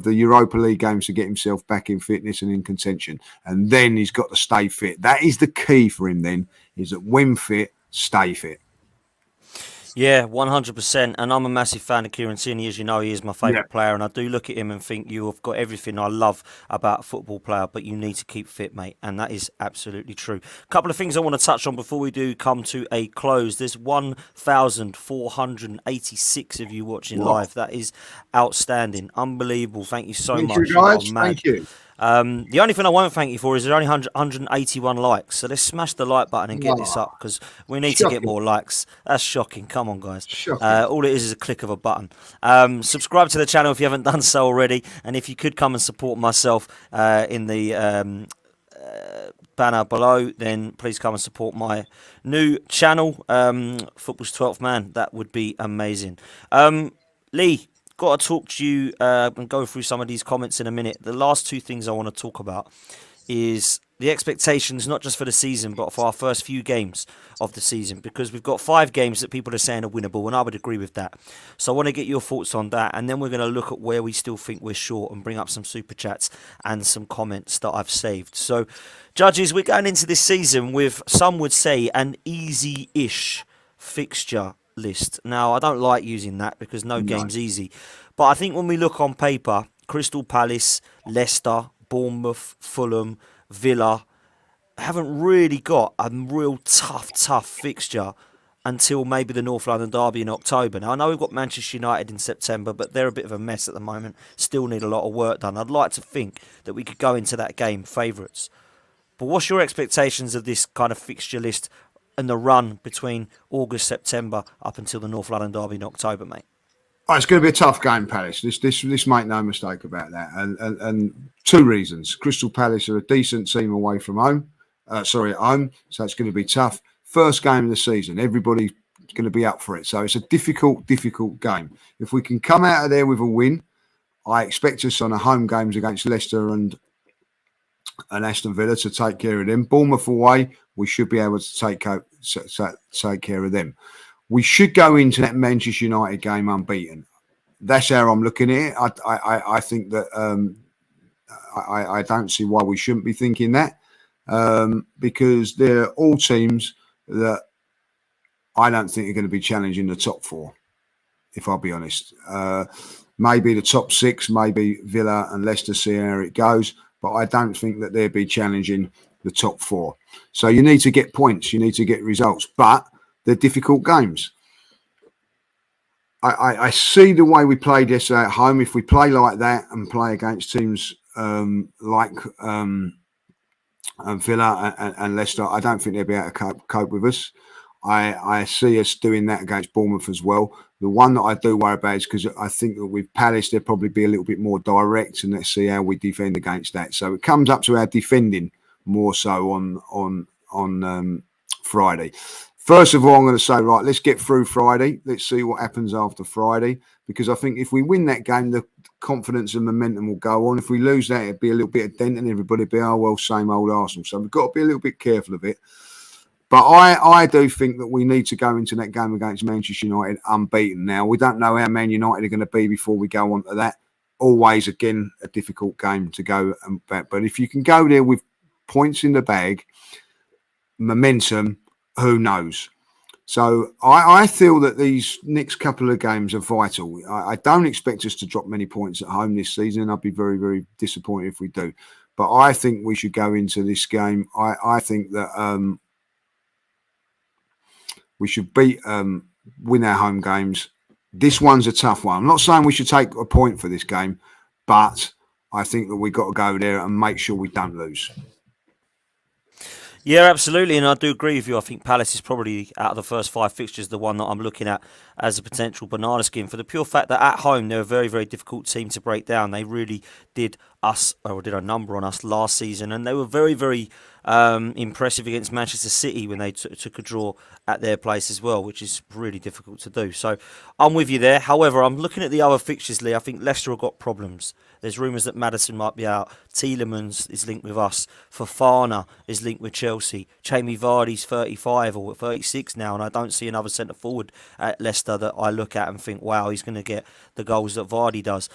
the Europa League games to get himself back in fitness and in contention, and then he's got to stay fit. That is the key for him. Then is that when fit, stay fit. Yeah, 100%. And I'm a massive fan of Kieran Tierney. As you know, he is my favourite player. And I do look at him and think you have got everything I love about a football player, but you need to keep fit, mate. And that is absolutely true. A couple of things I want to touch on before we do come to a close. There's 1,486 of you watching live. That is outstanding. Unbelievable. Thank you so much. Thank you, guys. Thank you. The only thing I won't thank you for is there's only 181 likes. So let's smash the like button and get this up, because we need to get more likes. That's shocking. Come on, guys. All it is a click of a button. Subscribe to the channel if you haven't done so already. And if you could come and support myself in the banner below, then please come and support my new channel, Football's 12th Man. That would be amazing. Lee, got to talk to you and go through some of these comments in a minute. The last two things I want to talk about is the expectations, not just for the season, but for our first few games of the season, because we've got 5 games that people are saying are winnable, and I would agree with that. So I want to get your thoughts on that, and then we're going to look at where we still think we're short and bring up some super chats and some comments that I've saved. So, judges, we're going into this season with, some would say, an easy-ish fixture list. Now, I don't like using that because no game's easy, but I think when we look on paper, Crystal Palace, Leicester, Bournemouth, Fulham, Villa haven't really got a real tough fixture until maybe the North London derby in October. Now, I know we've got Manchester United in September, but they're a bit of a mess at the moment. Still need a lot of work done. I'd like to think that we could go into that game favourites. But what's your expectations of this kind of fixture list and the run between August, September up until the North London derby in October, mate? Oh, it's going to be a tough game, Palace. This make no mistake about that. And 2 reasons. Crystal Palace are a decent team away from home. At home. So it's going to be tough. First game of the season. Everybody's going to be up for it. So it's a difficult game. If we can come out of there with a win, I expect us on the home games against Leicester and Aston Villa to take care of them. Bournemouth away, we should be able to take care of them. We should go into that Manchester United game unbeaten. That's how I'm looking at it. I think that I don't see why we shouldn't be thinking that, because they're all teams that I don't think are going to be challenging the top 4, if I'll be honest. Maybe the top 6, maybe Villa and Leicester, see how it goes, but I don't think that they'll be challenging the top 4. So you need to get points, you need to get results, but they're difficult games. I see the way we played yesterday at home. If we play like that and play against teams like Villa and Leicester, I don't think they'll be able to cope with us. I see us doing that against Bournemouth as well. The one that I do worry about is because I think that with Palace, they'll probably be a little bit more direct, and let's see how we defend against that. So it comes up to our defending more so on Friday. First of all, I'm going to say, right, let's get through Friday. Let's see what happens after Friday, because I think if we win that game, the confidence and momentum will go on. If we lose that, it'll be a little bit of dent and everybody will be, oh, well, same old Arsenal. So we've got to be a little bit careful of it. But I do think that we need to go into that game against Manchester United unbeaten. Now, we don't know how Man United are going to be before we go on to that. Always, again, a difficult game to go back. But if you can go there with points in the bag, momentum, who knows? So I feel that these next couple of games are vital. I don't expect us to drop many points at home this season. I'd be very, very disappointed if we do. But I think we should go into this game. I think that we should win our home games. This one's a tough one. I'm not saying we should take a point for this game, but I think that we've got to go there and make sure we don't lose. Yeah, absolutely, and I do agree with you. I think Palace is probably, out of the first 5 fixtures, the one that I'm looking at as a potential banana skin, for the pure fact that at home they're a very, very difficult team to break down. They really did a number on us last season, and they were very, very impressive against Manchester City when they took a draw at their place as well, which is really difficult to do. So I'm with you there. However, I'm looking at the other fixtures, Lee. I think Leicester have got problems. There's rumours that Maddison might be out. Tielemans is linked with us. Fofana is linked with Chelsea. Jamie Vardy's 35 or 36 now, and I don't see another centre forward at Leicester that I look at and think, wow, he's going to get the goals that Vardy does.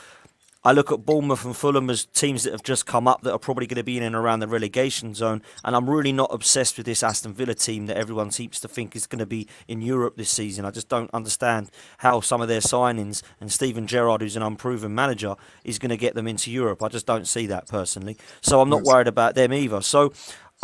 I look at Bournemouth and Fulham as teams that have just come up that are probably going to be in and around the relegation zone. And I'm really not obsessed with this Aston Villa team that everyone seems to think is going to be in Europe this season. I just don't understand how some of their signings and Steven Gerrard, who's an unproven manager, is going to get them into Europe. I just don't see that personally. So I'm not worried about them either. So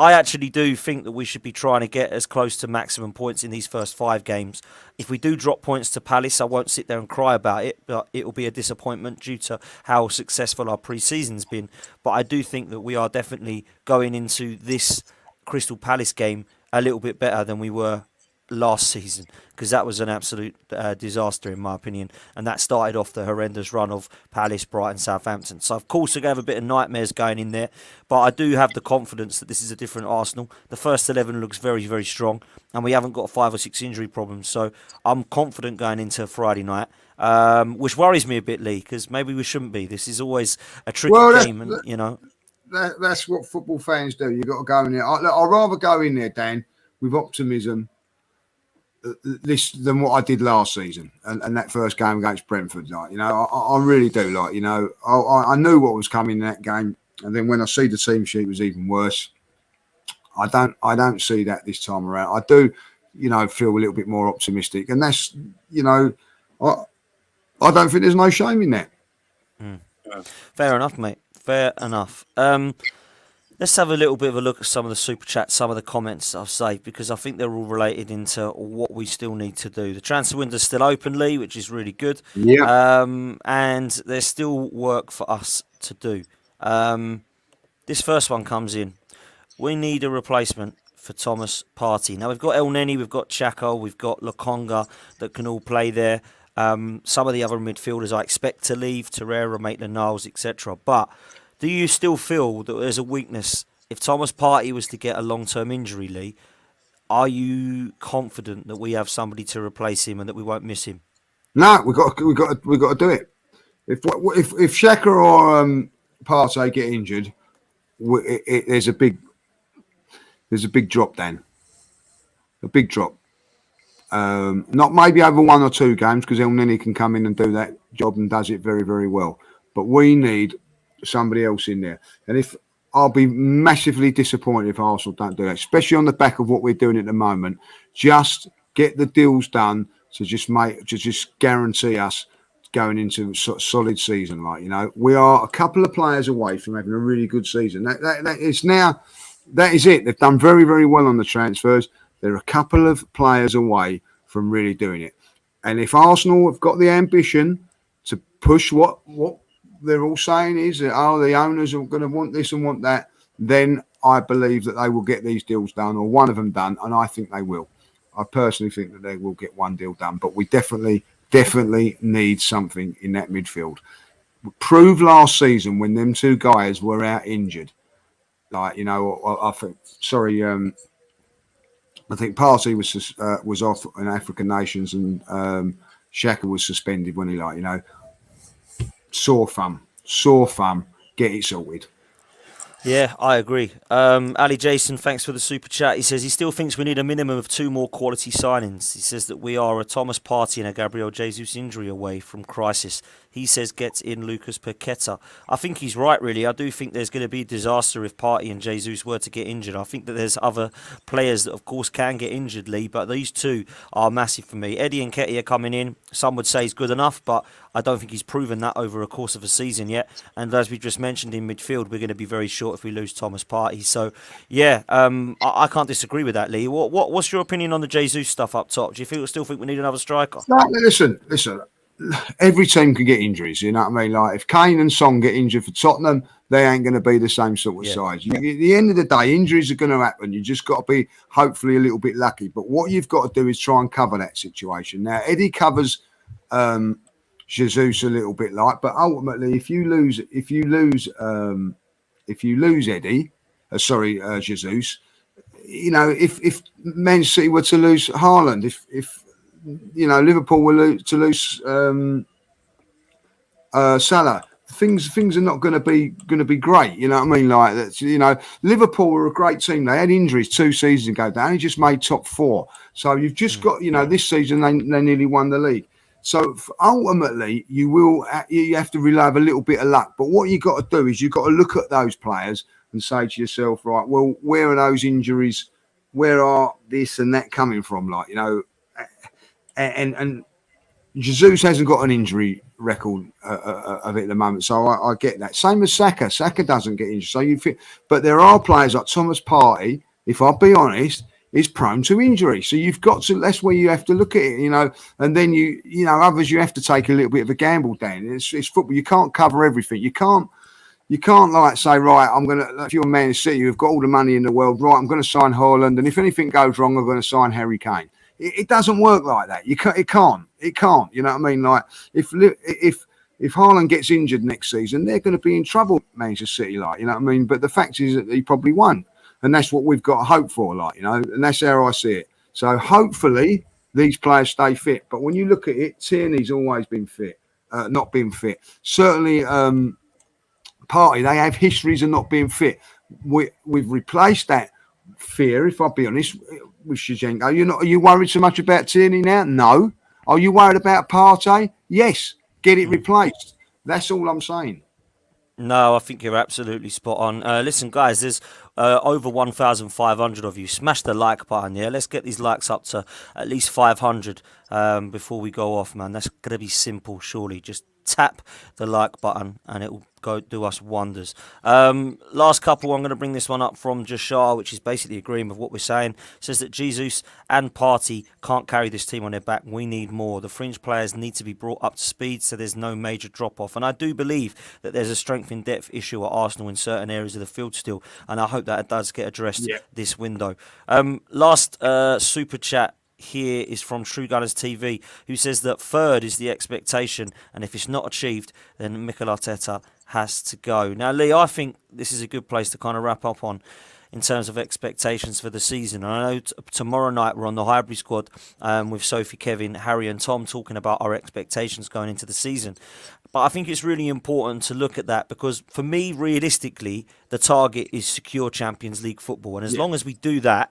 I actually do think that we should be trying to get as close to maximum points in these first 5 games. If we do drop points to Palace, I won't sit there and cry about it, but it will be a disappointment due to how successful our pre-season's been. But I do think that we are definitely going into this Crystal Palace game a little bit better than we were last season, because that was an absolute disaster in my opinion, and that started off the horrendous run of Palace, Brighton, Southampton. So of course we're going to have a bit of nightmares going in there, but I do have the confidence that this is a different Arsenal. The first 11 looks very, very strong, and we haven't got 5 or 6 injury problems, so I'm confident going into Friday night, which worries me a bit, Lee, because maybe we shouldn't be. This is always a tricky game, and you know. that's what football fans do. You've got to go in there. I'd rather go in there, Dan, with optimism this than what I did last season and that first game against Brentford. Like, I really do. Like, I knew what was coming in that game, and then when I see the team sheet was even worse. I don't see that this time around. I do, feel a little bit more optimistic, and that's, I don't think there's no shame in that. Fair enough, mate. Fair enough. Let's have a little bit of a look at some of the super chats, some of the comments I've saved, because I think they're all related into what we still need to do. The transfer window's still open, Lee, which is really good. Yeah. And there's still work for us to do. This first one comes in. We need a replacement for Thomas Partey. Now, we've got El Neni, we've got Chaco, we've got Lokonga that can all play there. Some of the other midfielders I expect to leave, Torreira, Maitland-Niles, etc. But do you still feel that there's a weakness? If Thomas Partey was to get a long-term injury, Lee, are you confident that we have somebody to replace him and that we won't miss him? No, we got to do it. If Xhaka or Partey get injured, there's a big drop, Dan. A big drop. Not maybe over 1 or 2 games, because El Neni can come in and do that job and does it very, very well. But we need somebody else in there. And I'll be massively disappointed if Arsenal don't do that, especially on the back of what we're doing at the moment. Just get the deals done to just guarantee us going into a solid season. We are a couple of players away from having a really good season. That is it. They've done very, very well on the transfers. They're a couple of players away from really doing it. And if Arsenal have got the ambition to push what they're all saying is that, the owners are going to want this and want that, then I believe that they will get these deals done, or one of them done, and I think they will. I personally think that they will get one deal done, but we definitely need something in that midfield. Proved last season when them 2 guys were out injured. I think Partey was off in African nations, and Xhaka was suspended when he sore thumb, get it sorted. Yeah, I agree. Ali Jason, thanks for the super chat. He says he still thinks we need a minimum of 2 more quality signings. He says that we are a Thomas Partey and a Gabriel Jesus injury away from crisis. He says get in Lucas Paqueta. I think he's right, really. I do think there's going to be a disaster if Partey and Jesus were to get injured. I think that there's other players that, of course, can get injured, Lee, but these 2 are massive for me. Eddie Nketiah coming in, some would say he's good enough, but I don't think he's proven that over a course of a season yet. And as we just mentioned in midfield, we're going to be very short if we lose Thomas Partey. So, yeah, I can't disagree with that, Lee. What's your opinion on the Jesus stuff up top? Do you still think we need another striker? No, listen. Every team can get injuries, you know what I mean? If Kane and Son get injured for Tottenham, they ain't going to be the same sort of size. At the end of the day, injuries are going to happen. You just got to be hopefully a little bit lucky. But what you've got to do is try and cover that situation. Now, Eddie covers Jesus a little bit but ultimately, if you lose Eddie, Jesus, if Man City were to lose Haaland, if Liverpool were to lose Salah, things are not going to be great. You know what I mean? Liverpool were a great team. They had injuries 2 seasons ago. They only just made top 4. So you've just got, this season they nearly won the league. So ultimately, you have to rely on a little bit of luck. But what you've got to do is you've got to look at those players and say to yourself, right, well, where are those injuries? Where are this and that coming from? And Jesus hasn't got an injury record of it at the moment, so I get that. Same as Saka. Saka doesn't get injured, so but there are players like Thomas Partey, if I'll be honest, is prone to injury. So you've got to. That's where you have to look at it, And then others you have to take a little bit of a gamble. Dan, it's football. You can't cover everything. You can't say, right, I'm gonna. If you're Man City, you've got all the money in the world, right? I'm going to sign Haaland, and if anything goes wrong, I'm going to sign Harry Kane. It doesn't work like that. It can't. You know what I mean? If Haaland gets injured next season, they're going to be in trouble, Manchester City. You know what I mean? But the fact is that he probably won't, and that's what we've got to hope for. And that's how I see it. So hopefully these players stay fit. But when you look at it, Tierney's always been fit, not been fit. Certainly, Party, they have histories of not being fit. We've replaced that fear, if I'll be honest, with Zinchenko. Are you worried so much about Tierney now? No. Are you worried about Partey? Yes. Get it replaced. That's all I'm saying. No, I think you're absolutely spot on. Listen, guys, there's over 1,500 of you. Smash the like button, yeah? Let's get these likes up to at least 500 before we go off, man. That's going to be simple, surely. Just tap the like button and it will go do us wonders. Last couple, I'm going to bring this one up from Jashar, which is basically agreeing with what we're saying. It says that Jesus and Partey can't carry this team on their back. We need more. The fringe players need to be brought up to speed so there's no major drop off. And I do believe that there's a strength in depth issue at Arsenal in certain areas of the field still, and I hope that it does get addressed this window. Last super chat here is from True Gunners TV, who says that third is the expectation, and if it's not achieved, then Mikel Arteta has to go. Now, Lee, I think this is a good place to kind of wrap up on in terms of expectations for the season. And I know tomorrow night we're on the Highbury squad with Sophie, Kevin, Harry and Tom talking about our expectations going into the season. But I think it's really important to look at that because for me, realistically, the target is secure Champions League football. And as long as we do that,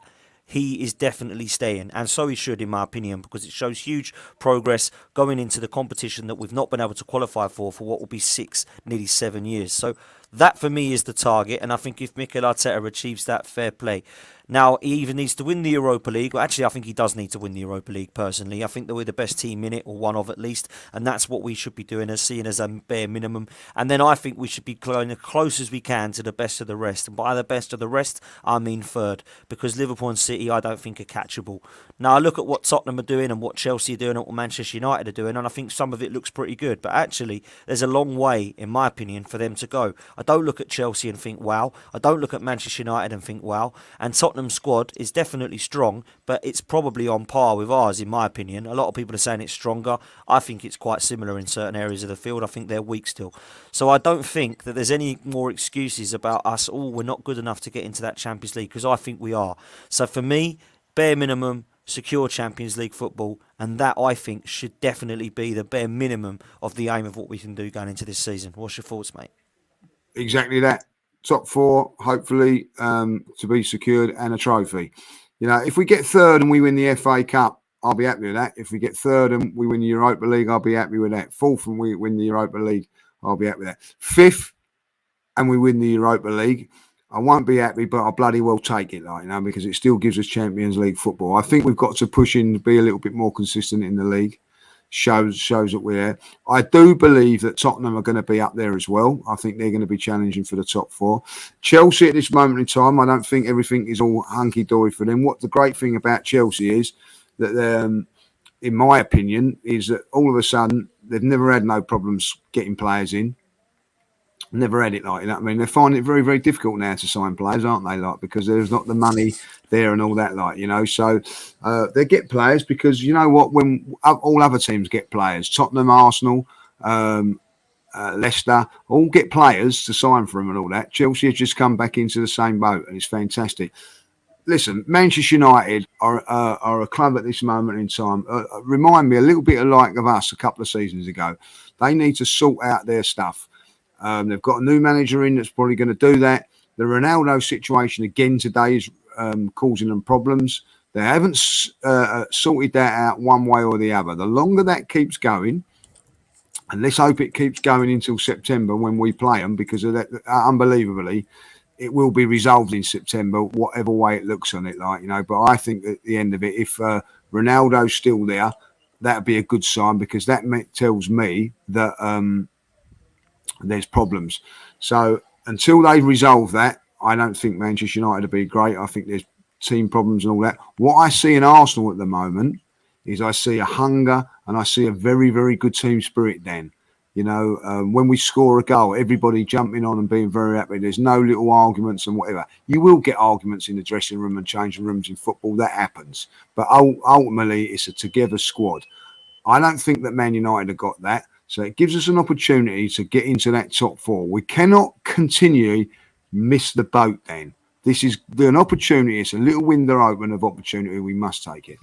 he is definitely staying, and so he should, in my opinion, because it shows huge progress going into the competition that we've not been able to qualify for what will be 6, nearly 7 years. So that, for me, is the target, and I think if Mikel Arteta achieves that, fair play. Now, he even needs to win the Europa League. Well, actually, I think he does need to win the Europa League, personally. I think that we're the best team in it, or one of at least, and that's what we should be doing, as seen as a bare minimum. And then I think we should be going as close as we can to the best of the rest. And by the best of the rest, I mean third, because Liverpool and City, I don't think are catchable. Now, I look at what Tottenham are doing and what Chelsea are doing and what Manchester United are doing, and I think some of it looks pretty good. But actually, there's a long way, in my opinion, for them to go. I don't look at Chelsea and think, wow. I don't look at Manchester United and think, wow. And Tottenham's squad is definitely strong, but it's probably on par with ours, in my opinion. A lot of people are saying it's stronger. I think it's quite similar in certain areas of the field. I think they're weak still. So I don't think that there's any more excuses about us, we're not good enough to get into that Champions League, because I think we are. So for me, bare minimum, secure Champions League football, and that, I think, should definitely be the bare minimum of the aim of what we can do going into this season. What's your thoughts, mate? Exactly that. Top 4, hopefully, to be secured, and a trophy. If we get third and we win the FA Cup, I'll be happy with that. If we get third and we win the Europa League, I'll be happy with that. Fourth and we win the Europa League, I'll be happy with that. Fifth and we win the Europa League, I won't be happy, but I'll bloody well take it, because it still gives us Champions League football. I think we've got to push in to be a little bit more consistent in the league. Shows that we're there. I do believe that Tottenham are going to be up there as well. I think they're going to be challenging for the top 4. Chelsea at this moment in time, I don't think everything is all hunky-dory for them. What the great thing about Chelsea is that, in my opinion, is that all of a sudden they've never had no problems getting players in. Never had it like that. I mean, they're finding it very, very difficult now to sign players, aren't they? Because there's not the money there and all that, So they get players because you know what? When all other teams get players, Tottenham, Arsenal, Leicester, all get players to sign for them and all that. Chelsea has just come back into the same boat, and it's fantastic. Listen, Manchester United are a club at this moment in time. Remind me a little bit of us a couple of seasons ago. They need to sort out their stuff. They've got a new manager in that's probably going to do that. The Ronaldo situation again today is causing them problems. They haven't sorted that out one way or the other. The longer that keeps going, and let's hope it keeps going until September when we play them, because of that, unbelievably, it will be resolved in September, whatever way it looks on it, But I think at the end of it, if Ronaldo's still there, that'd be a good sign, because that tells me that there's problems. So until they resolve that, I don't think Manchester United will be great. I think there's team problems and all that. What I see in Arsenal at the moment is I see a hunger and I see a very, very good team spirit, Dan. When we score a goal, everybody jumping on and being very happy. There's no little arguments and whatever. You will get arguments in the dressing room and changing rooms in football. That happens. But ultimately, it's a together squad. I don't think that Man United have got that. So it gives us an opportunity to get into that top 4. We cannot continue miss the boat then. This is an opportunity. It's a little window open of opportunity. We must take it.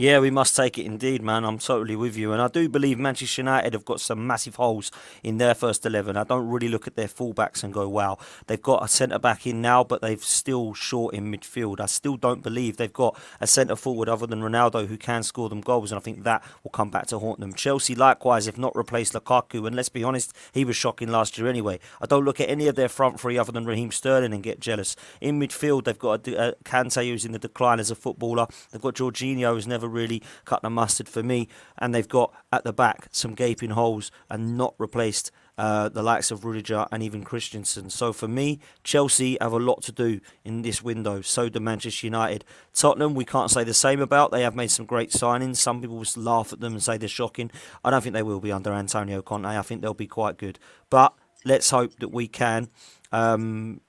Yeah, we must take it indeed, man. I'm totally with you. And I do believe Manchester United have got some massive holes in their first 11. I don't really look at their fullbacks and go, wow, they've got a centre-back in now, but they've still short in midfield. I still don't believe they've got a centre-forward other than Ronaldo who can score them goals, and I think that will come back to haunt them. Chelsea, likewise, have not replaced Lukaku, and let's be honest, he was shocking last year anyway. I don't look at any of their front three other than Raheem Sterling and get jealous. In midfield, they've got Kante, who's in the decline as a footballer. They've got Jorginho, who's never really cut the mustard for me, and they've got at the back some gaping holes and not replaced the likes of Rudiger and even Christensen. So for me, Chelsea have a lot to do in this window. So do Manchester United. Tottenham, we can't say the same about. They have made some great signings. Some people will laugh at them and say they're shocking. I don't think they will be under Antonio Conte. I think they'll be quite good. But let's hope that we can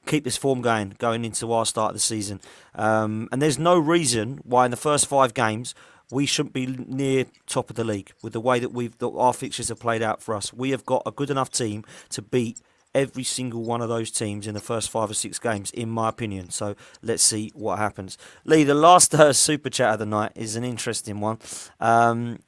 keep this form going into our start of the season. And there's no reason why in the first 5 games we shouldn't be near top of the league with the way that our fixtures have played out for us. We have got a good enough team to beat every single one of those teams in the first 5 or 6 games, in my opinion. So let's see what happens. Lee, the last super chat of the night is an interesting one.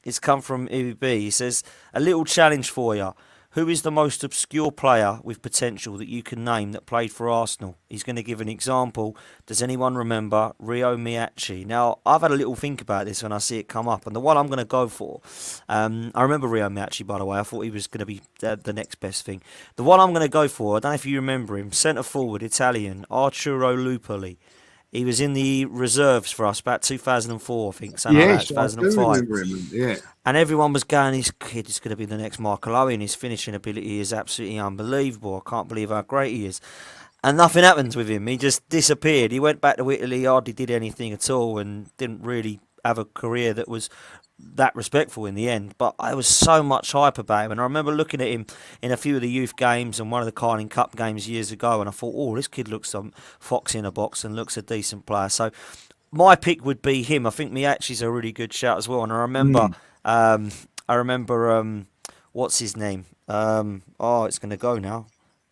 It's come from EB. He says, a little challenge for you. Who is the most obscure player with potential that you can name that played for Arsenal? He's going to give an example. Does anyone remember Rio Miyachi? Now, I've had a little think about this when I see it come up, and the one I'm going to go for, I remember Rio Miyachi, by the way. I thought he was going to be the next best thing. The one I'm going to go for, I don't know if you remember him, centre-forward, Italian, Arturo Lupoli. He was in the reserves for us about 2004, I think. Something like that, 2005. I do remember him. Yeah. And everyone was going, this kid is going to be the next Michael Owen. His finishing ability is absolutely unbelievable. I can't believe how great he is. And nothing happened with him. He just disappeared. He went back to Italy, hardly did anything at all, and didn't really have a career that was that respectful in the end. But there was so much hype about him. And I remember looking at him in a few of the youth games and one of the Carling Cup games years ago, and I thought, oh, this kid looks some fox in a box and looks a decent player. So my pick would be him. I think Miyachi's a really good shout as well. And I remember, what's his name? It's going to go now.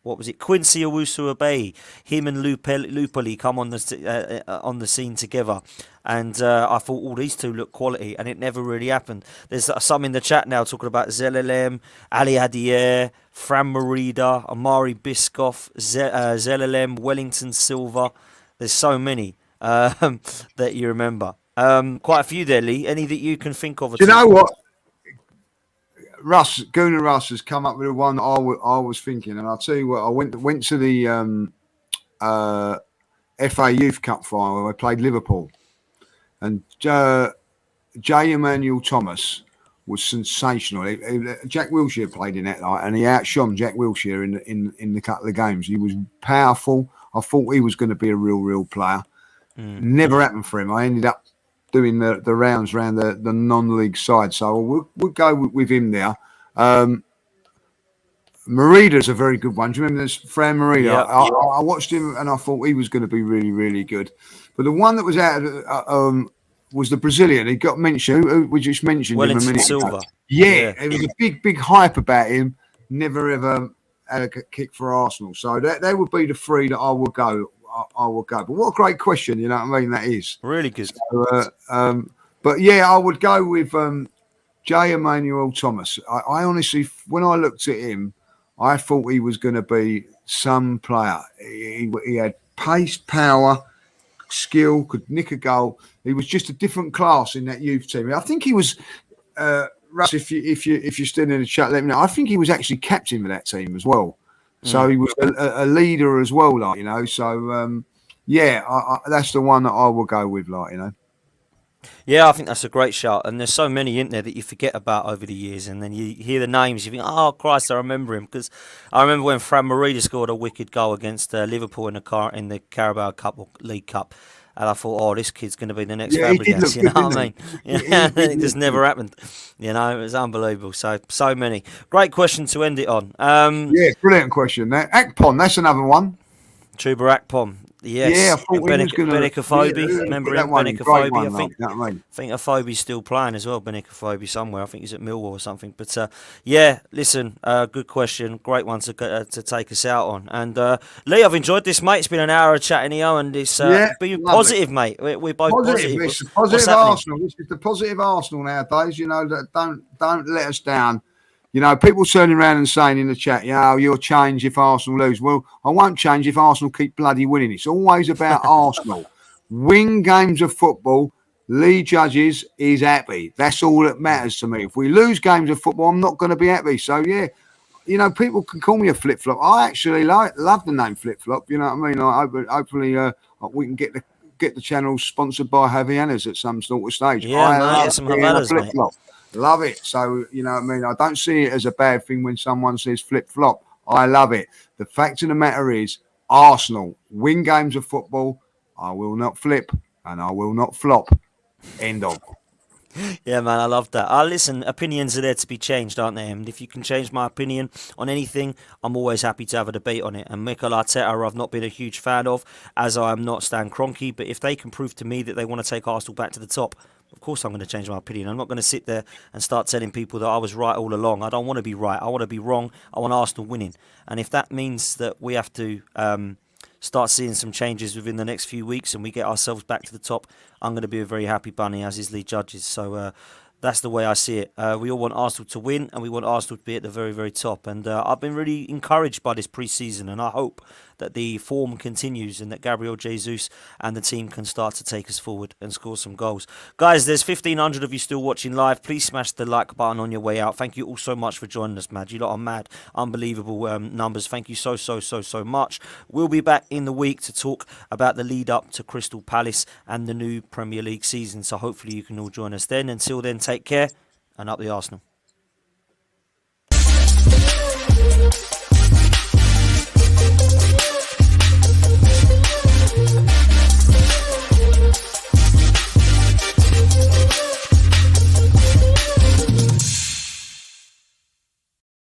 What was it? Quincy Owusu-Abeyi. Him and Lupoli come on the scene together. And I thought, oh, these two look quality. And it never really happened. There's some in the chat now talking about Zelalem, Ali Adier, Fran Merida, Amari Biscoff, Zelalem, Wellington Silva. There's so many that you remember. Quite a few there, Lee. Any that you can think of? Do you know what? Gunnar Russ has come up with the one I was thinking, and I'll tell you what. I went to the FA Youth Cup final where I played Liverpool, and J. Emmanuel Thomas was sensational. Jack Wilshere played in that night, and he outshone Jack Wilshere in the couple of games. He was powerful. I thought he was going to be a real player. Never happened for him. I ended up doing the rounds around the non-league side. So we'll go with him there. Merida's a very good one. Do you remember this Fran Merida? Yeah. I watched him and I thought he was going to be really good. But the one that was out was the Brazilian. He got mentioned, who we just mentioned Wellington him a minute Silva. ago. Yeah, it was a big hype about him. Never ever had a kick for Arsenal. So they would be the 3 that I would go. But what a great question, you know what I mean? That is really good. So, but yeah, I would go with J. Emmanuel Thomas. I honestly, when I looked at him, I thought he was going to be some player. He had pace, power, skill, could nick a goal. He was just a different class in that youth team. I think he was. Russ, if you're still in the chat, let me know. I think he was actually captain of that team as well. So he was a leader as well, like, you know. So, that's the one that I will go with, like, you know. Yeah, I think that's a great shout. And there's so many in there that you forget about over the years. And then you hear the names, you think, oh, Christ, I remember him. Because I remember when Fran Merida scored a wicked goal against Liverpool in the Carabao Cup or League Cup. And I thought, oh, this kid's going to be the next Fabregas, you know what I mean? It just never happened. You know, it was unbelievable. So many. Great question to end it on. Brilliant question. Akpom, that's another one. Chuba Akpom. Yeah, I Yes, thought he was going to. Benicophobe. Yeah, Remember that him, one, great Benicophobe. one, like, you know what I mean? I think Aphobe's still playing as well. Benicophobe somewhere. I think he's at Millwall or something. But yeah, listen, good question, great one to take us out on. And Lee, I've enjoyed this, mate. It's been an hour of chatting here, and it's Yeah, been lovely. positive, mate. We're both Positive. positive. It's the What's positive happening? Arsenal. This is the positive Arsenal nowadays. You know that don't let us down. You know, people turning around and saying in the chat, "Yeah, you'll change if Arsenal lose." Well, I won't change if Arsenal keep bloody winning. It's always about Arsenal. Win games of football. Lee Judges is happy. That's all that matters to me. If we lose games of football, I'm not going to be happy. So yeah, you know, people can call me a flip flop. I actually love the name flip flop. You know what I mean? Hopefully, we can get the channel sponsored by Javianas at some sort of stage. Yeah, I mate. love Some being a Havanas, flip mate. flop. Love it. So, you know what I mean? I don't see it as a bad thing when someone says flip flop. I love it. The fact of the matter is, Arsenal win games of football. I will not flip and I will not flop. End of. Yeah, man, I love that. Listen, opinions are there to be changed, aren't they? And if you can change my opinion on anything, I'm always happy to have a debate on it. And Mikel Arteta, I've not been a huge fan of, as I am not Stan Kroenke. But if they can prove to me that they want to take Arsenal back to the top, of course I'm going to change my opinion. I'm not going to sit there and start telling people that I was right all along. I don't want to be right. I want to be wrong. I want Arsenal winning. And if that means that we have to start seeing some changes within the next few weeks and we get ourselves back to the top, I'm going to be a very happy bunny, as is Lee Judges. So that's the way I see it. We all want Arsenal to win and we want Arsenal to be at the very, very top. And I've been really encouraged by this pre-season, and I hope that the form continues and that Gabriel Jesus and the team can start to take us forward and score some goals. Guys, there's 1,500 of you still watching live. Please smash the like button on your way out. Thank you all so much for joining us, Mad. You lot are mad. Unbelievable numbers. Thank you so much. We'll be back in the week to talk about the lead up to Crystal Palace and the new Premier League season. So hopefully you can all join us then. Until then, take care and up the Arsenal.